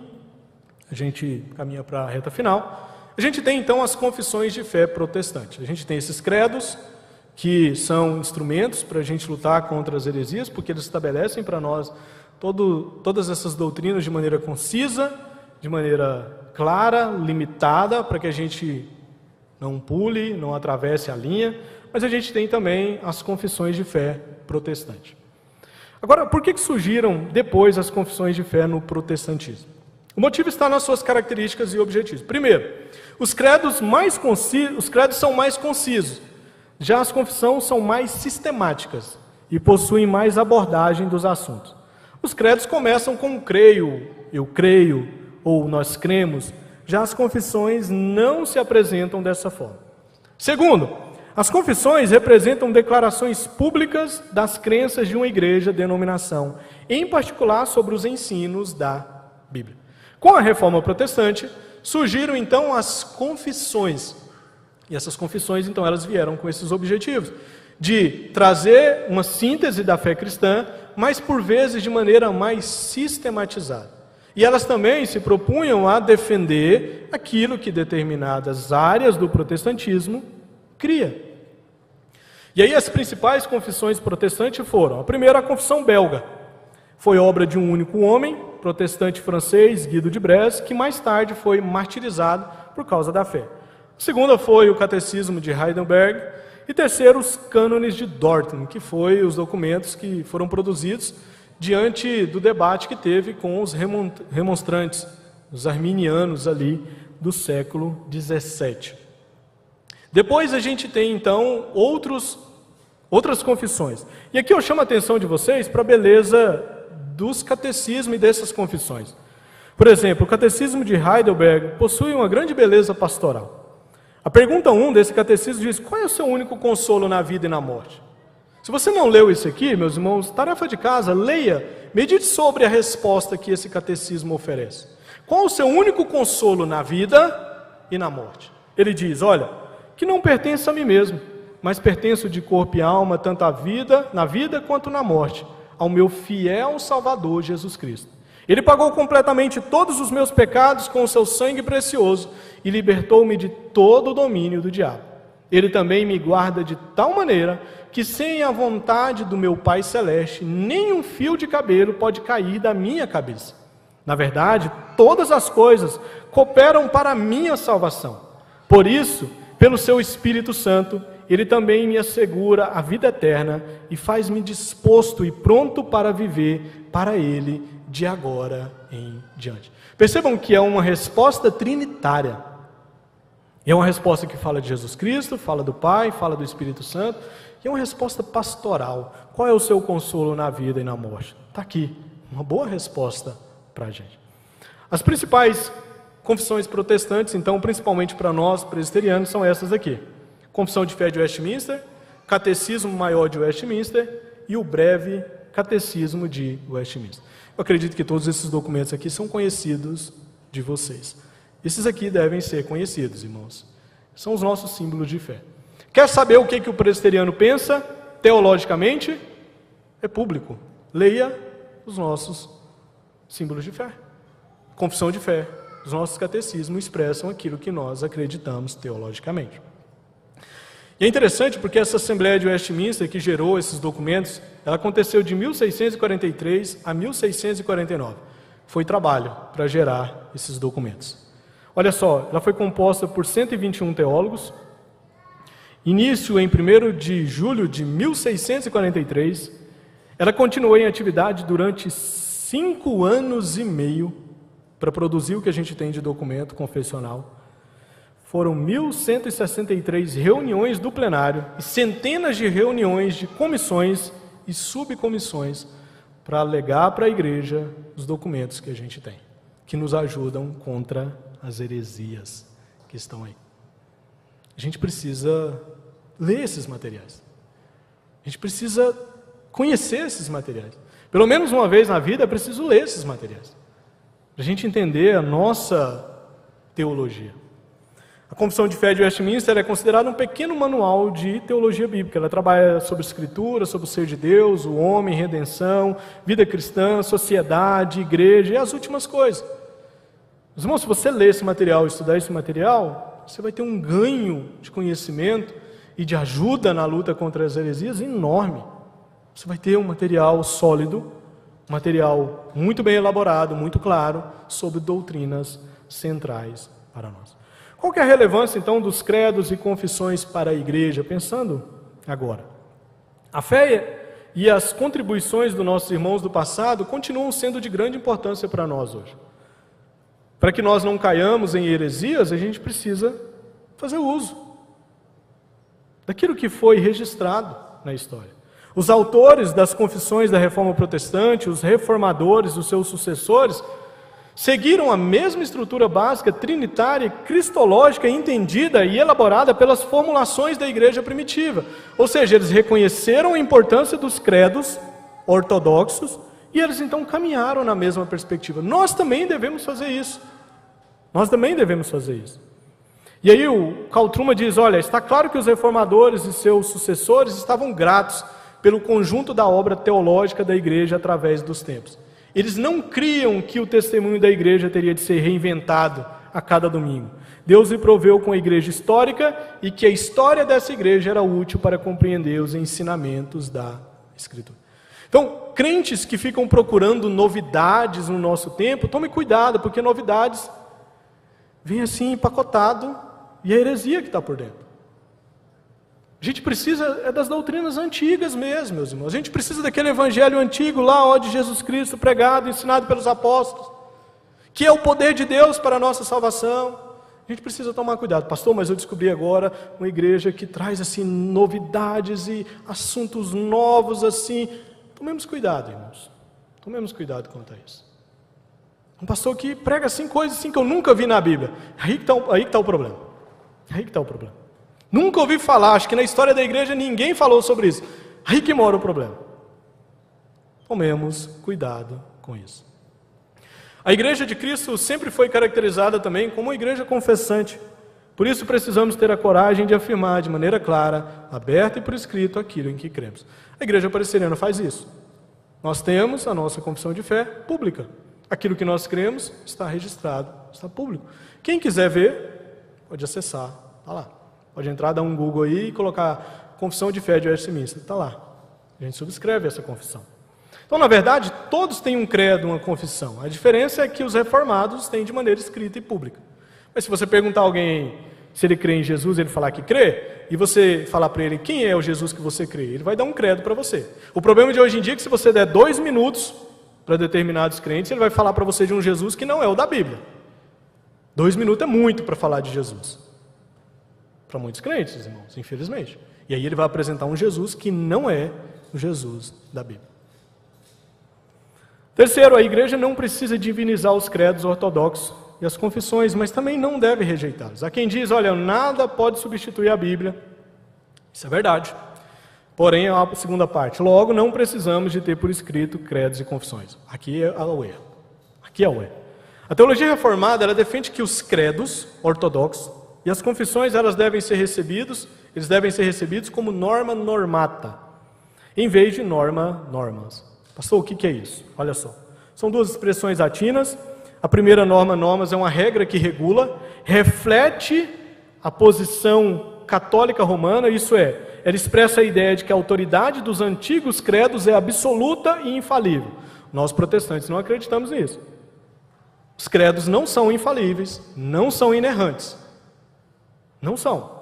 A gente caminha para a reta final. A gente tem, então, as confissões de fé protestantes. A gente tem esses credos, que são instrumentos para a gente lutar contra as heresias, porque eles estabelecem para nós todas essas doutrinas de maneira concisa, de maneira clara, limitada, para que a gente não pule, não atravesse a linha. Mas a gente tem também as confissões de fé protestantes. Agora, por que surgiram depois as confissões de fé no protestantismo? O motivo está nas suas características e objetivos. Primeiro, os credos são mais concisos, já as confissões são mais sistemáticas e possuem mais abordagem dos assuntos. Os credos começam com creio, eu creio, ou nós cremos, já as confissões não se apresentam dessa forma. Segundo, as confissões representam declarações públicas das crenças de uma igreja, denominação, em particular sobre os ensinos da Bíblia. Com a Reforma Protestante, surgiram então as confissões. E essas confissões, então, elas vieram com esses objetivos, de trazer uma síntese da fé cristã, mas por vezes de maneira mais sistematizada. E elas também se propunham a defender aquilo que determinadas áreas do protestantismo cria. E aí as principais confissões protestantes foram: a primeira, a confissão belga. Foi obra de um único homem, protestante francês, Guido de Bresse, que mais tarde foi martirizado por causa da fé. A segunda foi o Catecismo de Heidelberg. E terceiro, os cânones de Dort, que foi os documentos que foram produzidos diante do debate que teve com os remonstrantes, os arminianos ali do século XVII. Depois a gente tem, então, outras confissões. E aqui eu chamo a atenção de vocês para a beleza dos catecismos e dessas confissões. Por exemplo, o Catecismo de Heidelberg possui uma grande beleza pastoral. A pergunta 1 desse catecismo diz: qual é o seu único consolo na vida e na morte? Se você não leu isso aqui, meus irmãos, tarefa de casa, leia, medite sobre a resposta que esse catecismo oferece. Qual o seu único consolo na vida e na morte? Ele diz: olha, que não pertenço a mim mesmo, mas pertenço de corpo e alma, tanto na vida quanto na morte, ao meu fiel Salvador Jesus Cristo. Ele pagou completamente todos os meus pecados com o seu sangue precioso e libertou-me de todo o domínio do diabo. Ele também me guarda de tal maneira que, sem a vontade do meu Pai Celeste, nem um fio de cabelo pode cair da minha cabeça. Na verdade, todas as coisas cooperam para a minha salvação. Por isso, pelo seu Espírito Santo, Ele também me assegura a vida eterna e faz-me disposto e pronto para viver para Ele de agora em diante. Percebam que é uma resposta trinitária. É uma resposta que fala de Jesus Cristo, fala do Pai, fala do Espírito Santo, e é uma resposta pastoral. Qual é o seu consolo na vida e na morte? Está aqui, uma boa resposta para a gente. As principais confissões protestantes, então, principalmente para nós presbiterianos, são essas aqui: Confissão de Fé de Westminster, Catecismo Maior de Westminster e o Breve Catecismo de Westminster. Eu acredito que todos esses documentos aqui são conhecidos de vocês. Esses aqui devem ser conhecidos, irmãos. São os nossos símbolos de fé. Quer saber o que o presbiteriano pensa teologicamente? É público. Leia os nossos símbolos de fé. Confissão de fé. Os nossos catecismos expressam aquilo que nós acreditamos teologicamente. E é interessante porque essa Assembleia de Westminster que gerou esses documentos, ela aconteceu de 1643 a 1649. Foi trabalho para gerar esses documentos. Olha só, ela foi composta por 121 teólogos. Início em 1º de julho de 1643. Ela continuou em atividade durante 5 anos e meio para produzir o que a gente tem de documento confessional. Foram 1.163 reuniões do plenário e centenas de reuniões de comissões e subcomissões para alegar para a igreja os documentos que a gente tem, que nos ajudam contra as heresias que estão aí. A gente precisa ler esses materiais. A gente precisa conhecer esses materiais. Pelo menos uma vez na vida é preciso ler esses materiais, para a gente entender a nossa teologia. A Confissão de Fé de Westminster é considerada um pequeno manual de teologia bíblica. Ela trabalha sobre Escritura, sobre o ser de Deus, o homem, redenção, vida cristã, sociedade, igreja e as últimas coisas. Mas, irmãos, se você ler esse material, estudar esse material, você vai ter um ganho de conhecimento e de ajuda na luta contra as heresias enorme. Você vai ter um material sólido, um material muito bem elaborado, muito claro, sobre doutrinas centrais para nós. Qual que é a relevância, então, dos credos e confissões para a igreja? Pensando agora. A fé e as contribuições dos nossos irmãos do passado continuam sendo de grande importância para nós hoje. Para que nós não caiamos em heresias, a gente precisa fazer uso daquilo que foi registrado na história. Os autores das confissões da Reforma Protestante, os reformadores, os seus sucessores, seguiram a mesma estrutura básica, trinitária, cristológica, entendida e elaborada pelas formulações da igreja primitiva. Ou seja, eles reconheceram a importância dos credos ortodoxos e eles então caminharam na mesma perspectiva. Nós também devemos fazer isso. Nós também devemos fazer isso. E aí o Carl Trueman diz, olha, está claro que os reformadores e seus sucessores estavam gratos pelo conjunto da obra teológica da igreja através dos tempos. Eles não criam que o testemunho da igreja teria de ser reinventado a cada domingo. Deus lhe proveu com a igreja histórica e que a história dessa igreja era útil para compreender os ensinamentos da Escritura. Então, crentes que ficam procurando novidades no nosso tempo, tome cuidado, porque novidades vêm assim empacotado e a heresia que está por dentro. A gente precisa das doutrinas antigas mesmo, meus irmãos. A gente precisa daquele evangelho antigo lá, ó, de Jesus Cristo, pregado, ensinado pelos apóstolos, que é o poder de Deus para a nossa salvação. A gente precisa tomar cuidado. Pastor, mas eu descobri agora uma igreja que traz assim novidades e assuntos novos assim. Tomemos cuidado, irmãos. Tomemos cuidado quanto a isso. Um pastor que prega assim coisas assim que eu nunca vi na Bíblia. Aí que está o problema. Aí que está o problema. Nunca ouvi falar, acho que na história da igreja ninguém falou sobre isso. Aí que mora o problema. Tomemos cuidado com isso. A igreja de Cristo sempre foi caracterizada também como uma igreja confessante. Por isso precisamos ter a coragem de afirmar de maneira clara, aberta e por escrito aquilo em que cremos. A igreja presbiteriana faz isso. Nós temos a nossa confissão de fé pública. Aquilo que nós cremos está registrado, está público. Quem quiser ver, pode acessar, está lá. Pode entrar, dar um Google aí e colocar Confissão de Fé de Westminster, está lá. A gente subscreve essa confissão. Então, na verdade, todos têm um credo, uma confissão. A diferença é que os reformados têm de maneira escrita e pública. Mas se você perguntar a alguém se ele crê em Jesus, ele falar que crê, e você falar para ele quem é o Jesus que você crê, ele vai dar um credo para você. O problema de hoje em dia é que se você der 2 minutos para determinados crentes, ele vai falar para você de um Jesus que não é o da Bíblia. 2 minutos é muito para falar de Jesus. Para muitos crentes, irmãos, infelizmente. E aí ele vai apresentar um Jesus que não é o Jesus da Bíblia. Terceiro, a igreja não precisa divinizar os credos ortodoxos e as confissões, mas também não deve rejeitá-los. Há quem diz, olha, nada pode substituir a Bíblia. Isso é verdade. Porém, a segunda parte, logo não precisamos de ter por escrito credos e confissões. Aqui é o erro. Aqui é o erro. A teologia reformada, ela defende que os credos ortodoxos e as confissões, eles devem ser recebidos como norma normata, em vez de normas. Pastor, o que é isso? Olha só. São 2 expressões latinas. A primeira normas é uma regra que regula, reflete a posição católica romana, isso é, ela expressa a ideia de que a autoridade dos antigos credos é absoluta e infalível. Nós protestantes não acreditamos nisso. Os credos não são infalíveis, não são inerrantes. Não são.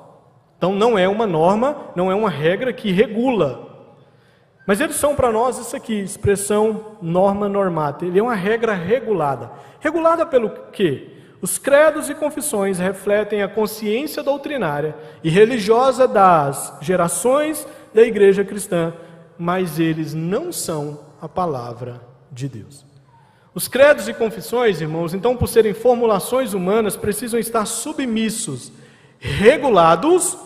Então não é uma norma, não é uma regra que regula. Mas eles são para nós isso aqui, expressão norma normata. Ele é uma regra regulada. Regulada pelo quê? Os credos e confissões refletem a consciência doutrinária e religiosa das gerações da igreja cristã, mas eles não são a palavra de Deus. Os credos e confissões, irmãos, então, por serem formulações humanas, precisam estar submissos, regulados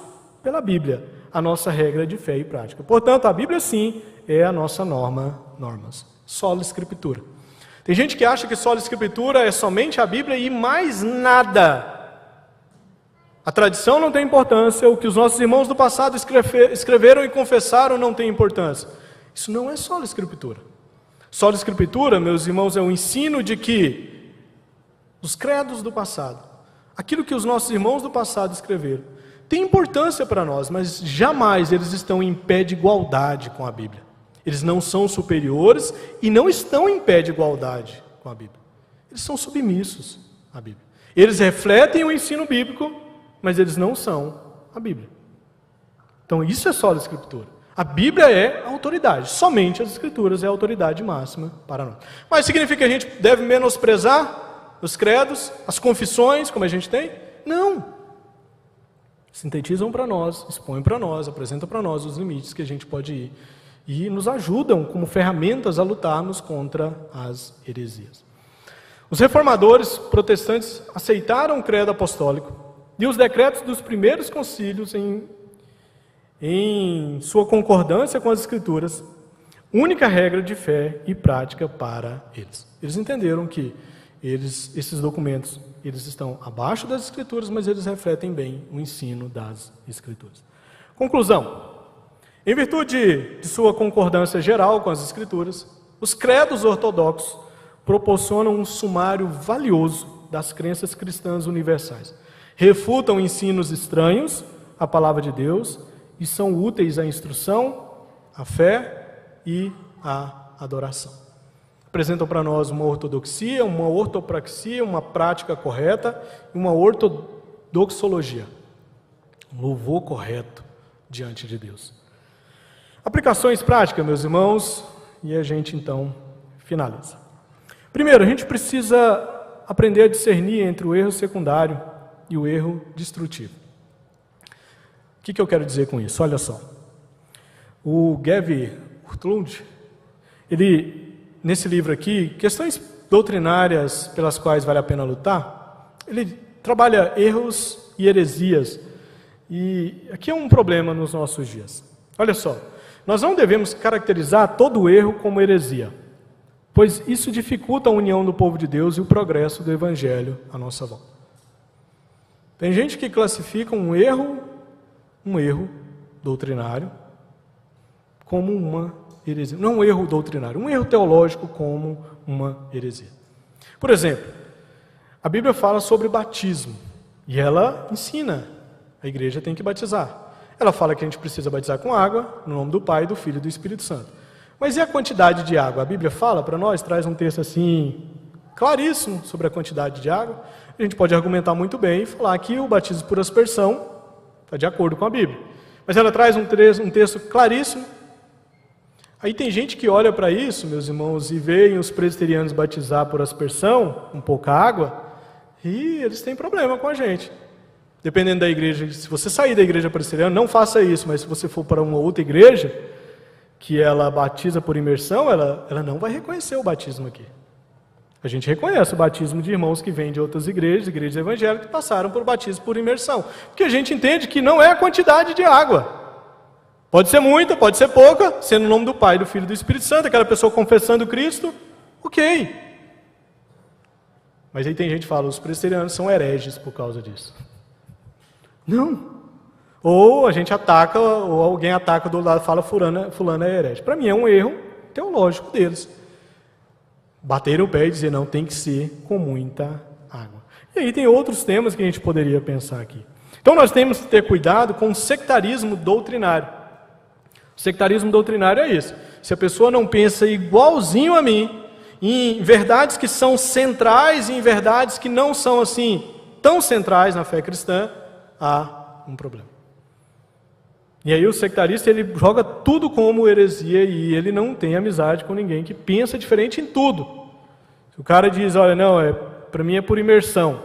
pela Bíblia, a nossa regra de fé e prática. Portanto, a Bíblia, sim, é a nossa normas. Sola Escritura. Tem gente que acha que sola Escritura é somente a Bíblia e mais nada. A tradição não tem importância, o que os nossos irmãos do passado escreveram e confessaram não tem importância. Isso não é sola Escritura. Sola Escritura, meus irmãos, é o ensino de que os credos do passado, aquilo que os nossos irmãos do passado escreveram, tem importância para nós, mas jamais eles estão em pé de igualdade com a Bíblia. Eles não são superiores e não estão em pé de igualdade com a Bíblia. Eles são submissos à Bíblia. Eles refletem o ensino bíblico, mas eles não são a Bíblia. Então isso é sola Escritura. A Bíblia é a autoridade. Somente as Escrituras é a autoridade máxima para nós. Mas significa que a gente deve menosprezar os credos, as confissões, como a gente tem? Não. Sintetizam para nós, expõem para nós, apresentam para nós os limites que a gente pode ir e nos ajudam como ferramentas a lutarmos contra as heresias. Os reformadores protestantes aceitaram o credo apostólico e os decretos dos primeiros concílios em sua concordância com as Escrituras, única regra de fé e prática para eles. Eles entenderam que esses documentos, eles estão abaixo das Escrituras, mas eles refletem bem o ensino das Escrituras. Conclusão. Em virtude de sua concordância geral com as Escrituras, os credos ortodoxos proporcionam um sumário valioso das crenças cristãs universais. Refutam ensinos estranhos à palavra de Deus e são úteis à instrução, à fé e à adoração. Apresentam para nós uma ortodoxia, uma ortopraxia, uma prática correta e uma ortodoxologia. Um louvor correto diante de Deus. Aplicações práticas, meus irmãos, e a gente então finaliza. Primeiro, a gente precisa aprender a discernir entre o erro secundário e o erro destrutivo. O que eu quero dizer com isso? Olha só. O Gevi Urtlund, ele, nesse livro aqui, Questões Doutrinárias pelas quais vale a pena lutar, ele trabalha erros e heresias. E aqui é um problema nos nossos dias. Olha só. Nós não devemos caracterizar todo erro como heresia, pois isso dificulta a união do povo de Deus e o progresso do Evangelho à nossa volta. Tem gente que classifica um erro doutrinário, como uma heresia. Não um erro doutrinário, um erro teológico como uma heresia. Por exemplo, a Bíblia fala sobre batismo e ela ensina, a igreja tem que batizar. Ela fala que a gente precisa batizar com água, no nome do Pai, do Filho e do Espírito Santo. Mas e a quantidade de água? A Bíblia fala para nós, traz um texto assim, claríssimo sobre a quantidade de água. A gente pode argumentar muito bem e falar que o batismo por aspersão está de acordo com a Bíblia. Mas ela traz um texto claríssimo. Aí tem gente que olha para isso, meus irmãos, e veem os presbiterianos batizar por aspersão, com pouca água, e eles têm problema com a gente. Dependendo da igreja, se você sair da igreja presbiteriana, não faça isso, mas se você for para uma outra igreja, que ela batiza por imersão, ela não vai reconhecer o batismo aqui. A gente reconhece o batismo de irmãos que vêm de outras igrejas evangélicas, que passaram por batismo por imersão. Porque a gente entende que não é a quantidade de água. Pode ser muita, pode ser pouca, sendo o nome do Pai, do Filho e do Espírito Santo, aquela pessoa confessando Cristo, ok. Mas aí tem gente que fala, os presbiterianos são hereges por causa disso. Não. Ou a gente ataca, ou alguém ataca do lado e fala, fulano é herege. Para mim é um erro teológico deles. Bater o pé e dizer, não, tem que ser com muita água. E aí tem outros temas que a gente poderia pensar aqui. Então nós temos que ter cuidado com o sectarismo doutrinário. O sectarismo doutrinário é isso. Se a pessoa não pensa igualzinho a mim, em verdades que são centrais e em verdades que não são assim tão centrais na fé cristã, há um problema. E aí o sectarista, ele joga tudo como heresia e ele não tem amizade com ninguém que pensa diferente em tudo. Se o cara diz, olha, não, para mim é por imersão,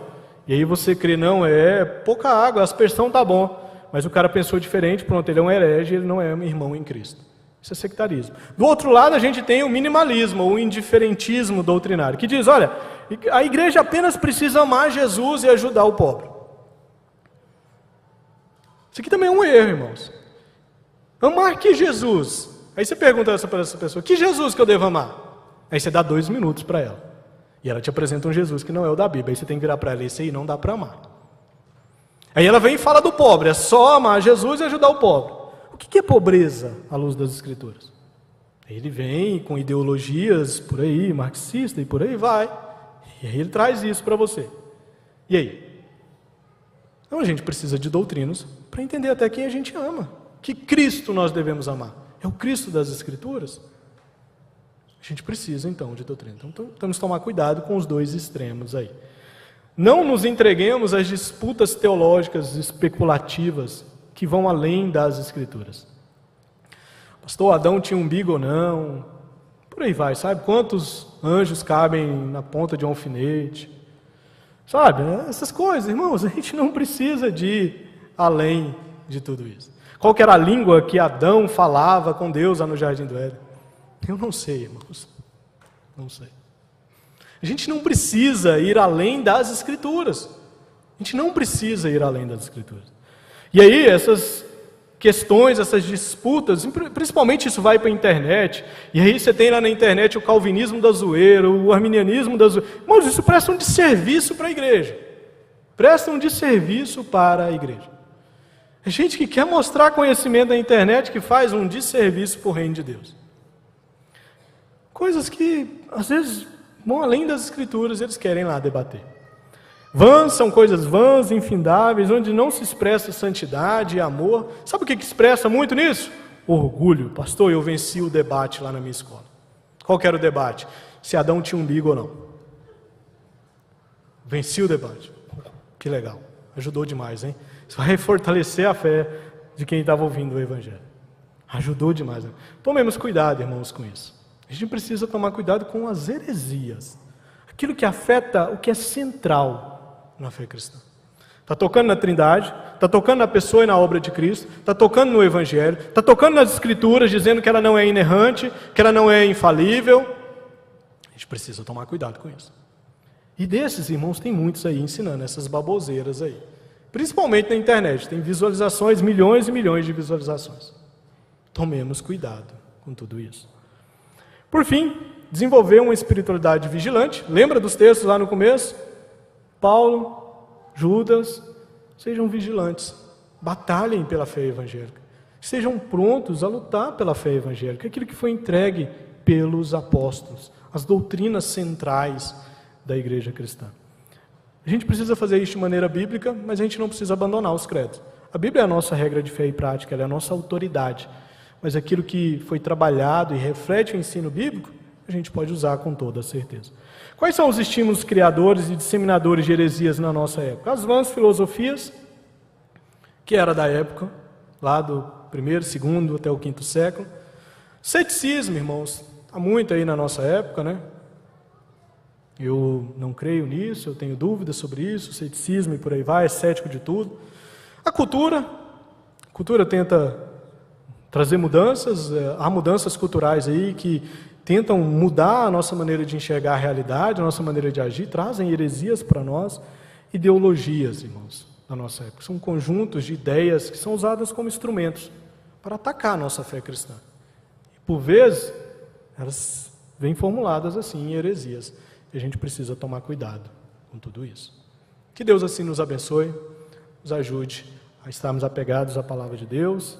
e aí você crê, não, é pouca água, a aspersão tá bom, mas o cara pensou diferente, pronto, ele é um herege, ele não é um irmão em Cristo. Isso é sectarismo. Do outro lado, a gente tem o minimalismo, o indiferentismo doutrinário, que diz, olha, a igreja apenas precisa amar Jesus e ajudar o pobre. Isso aqui também é um erro, irmãos. Amar que Jesus? Aí você pergunta para essa pessoa, que Jesus que eu devo amar? Aí você dá 2 minutos para ela. E ela te apresenta um Jesus que não é o da Bíblia. Aí você tem que virar para ela, esse aí não dá para amar. Aí ela vem e fala do pobre, é só amar Jesus e ajudar o pobre. O que é pobreza à luz das Escrituras? Aí ele vem com ideologias por aí, marxista e por aí vai. E aí ele traz isso para você. E aí? Então a gente precisa de doutrinas para entender até quem a gente ama. Que Cristo nós devemos amar? É o Cristo das Escrituras? A gente precisa então de doutrina. Então temos que tomar cuidado com os dois extremos aí. Não nos entreguemos às disputas teológicas especulativas que vão além das Escrituras. Pastor, Adão tinha umbigo ou não? Por aí vai, sabe? Quantos anjos cabem na ponta de um alfinete? Sabe? Essas coisas, irmãos, a gente não precisa de ir além de tudo isso. Qual que era a língua que Adão falava com Deus lá no Jardim do Éden? Eu não sei, irmãos. Não sei. A gente não precisa ir além das Escrituras. A gente não precisa ir além das Escrituras. E aí, essas questões, essas disputas, principalmente isso vai para a internet, e aí você tem lá na internet o calvinismo da zoeira, o arminianismo da zoeira. Mas isso presta um desserviço para a igreja. Presta um desserviço para a igreja. É gente que quer mostrar conhecimento na internet que faz um desserviço para o reino de Deus. Coisas que, às vezes, vão além das Escrituras, eles querem lá debater. Vãs são coisas vãs, infindáveis, onde não se expressa santidade e amor. Sabe o que expressa muito nisso? Orgulho. Pastor, eu venci o debate lá na minha escola. Qual que era o debate? Se Adão tinha umbigo ou não. Venci o debate. Que legal. Ajudou demais, hein? Isso vai fortalecer a fé de quem estava ouvindo o Evangelho. Ajudou demais, né? Tomemos cuidado, irmãos, com isso. A gente precisa tomar cuidado com as heresias. Aquilo que afeta o que é central na fé cristã. Está tocando na Trindade, está tocando na pessoa e na obra de Cristo, está tocando no Evangelho, está tocando nas Escrituras, dizendo que ela não é inerrante, que ela não é infalível. A gente precisa tomar cuidado com isso. E desses, irmãos, tem muitos aí ensinando essas baboseiras aí. Principalmente na internet, tem visualizações, milhões e milhões de visualizações. Tomemos cuidado com tudo isso. Por fim, desenvolver uma espiritualidade vigilante. Lembra dos textos lá no começo? Paulo, Judas, sejam vigilantes. Batalhem pela fé evangélica. Sejam prontos a lutar pela fé evangélica. Aquilo que foi entregue pelos apóstolos. As doutrinas centrais da igreja cristã. A gente precisa fazer isso de maneira bíblica, mas a gente não precisa abandonar os credos. A Bíblia é a nossa regra de fé e prática, ela é a nossa autoridade. Mas aquilo que foi trabalhado e reflete o ensino bíblico, a gente pode usar com toda certeza. Quais são os estímulos criadores e disseminadores de heresias na nossa época? As vãs filosofias, que era da época, lá do primeiro, segundo até o quinto século. Ceticismo, irmãos, há muito aí na nossa época, né? Eu não creio nisso, eu tenho dúvidas sobre isso, ceticismo e por aí vai, é cético de tudo. A cultura tenta trazer mudanças, há mudanças culturais aí que tentam mudar a nossa maneira de enxergar a realidade, a nossa maneira de agir, trazem heresias para nós, ideologias, irmãos, na nossa época. São conjuntos de ideias que são usadas como instrumentos para atacar a nossa fé cristã. E, por vezes, elas vêm formuladas assim em heresias. E a gente precisa tomar cuidado com tudo isso. Que Deus assim nos abençoe, nos ajude a estarmos apegados à palavra de Deus,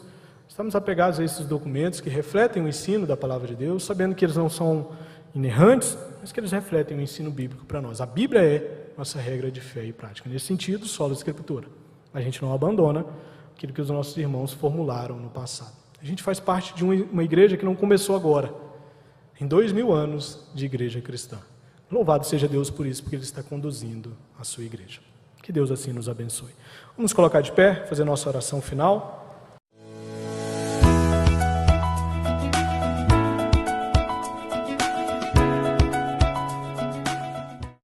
estamos apegados a esses documentos que refletem o ensino da palavra de Deus, sabendo que eles não são inerrantes, mas que eles refletem o ensino bíblico para nós. A Bíblia é nossa regra de fé e prática. Nesse sentido, sola a Escritura. A gente não abandona aquilo que os nossos irmãos formularam no passado. A gente faz parte de uma igreja que não começou agora, em 2000 anos de igreja cristã. Louvado seja Deus por isso, porque Ele está conduzindo a sua igreja. Que Deus assim nos abençoe. Vamos colocar de pé, fazer nossa oração final.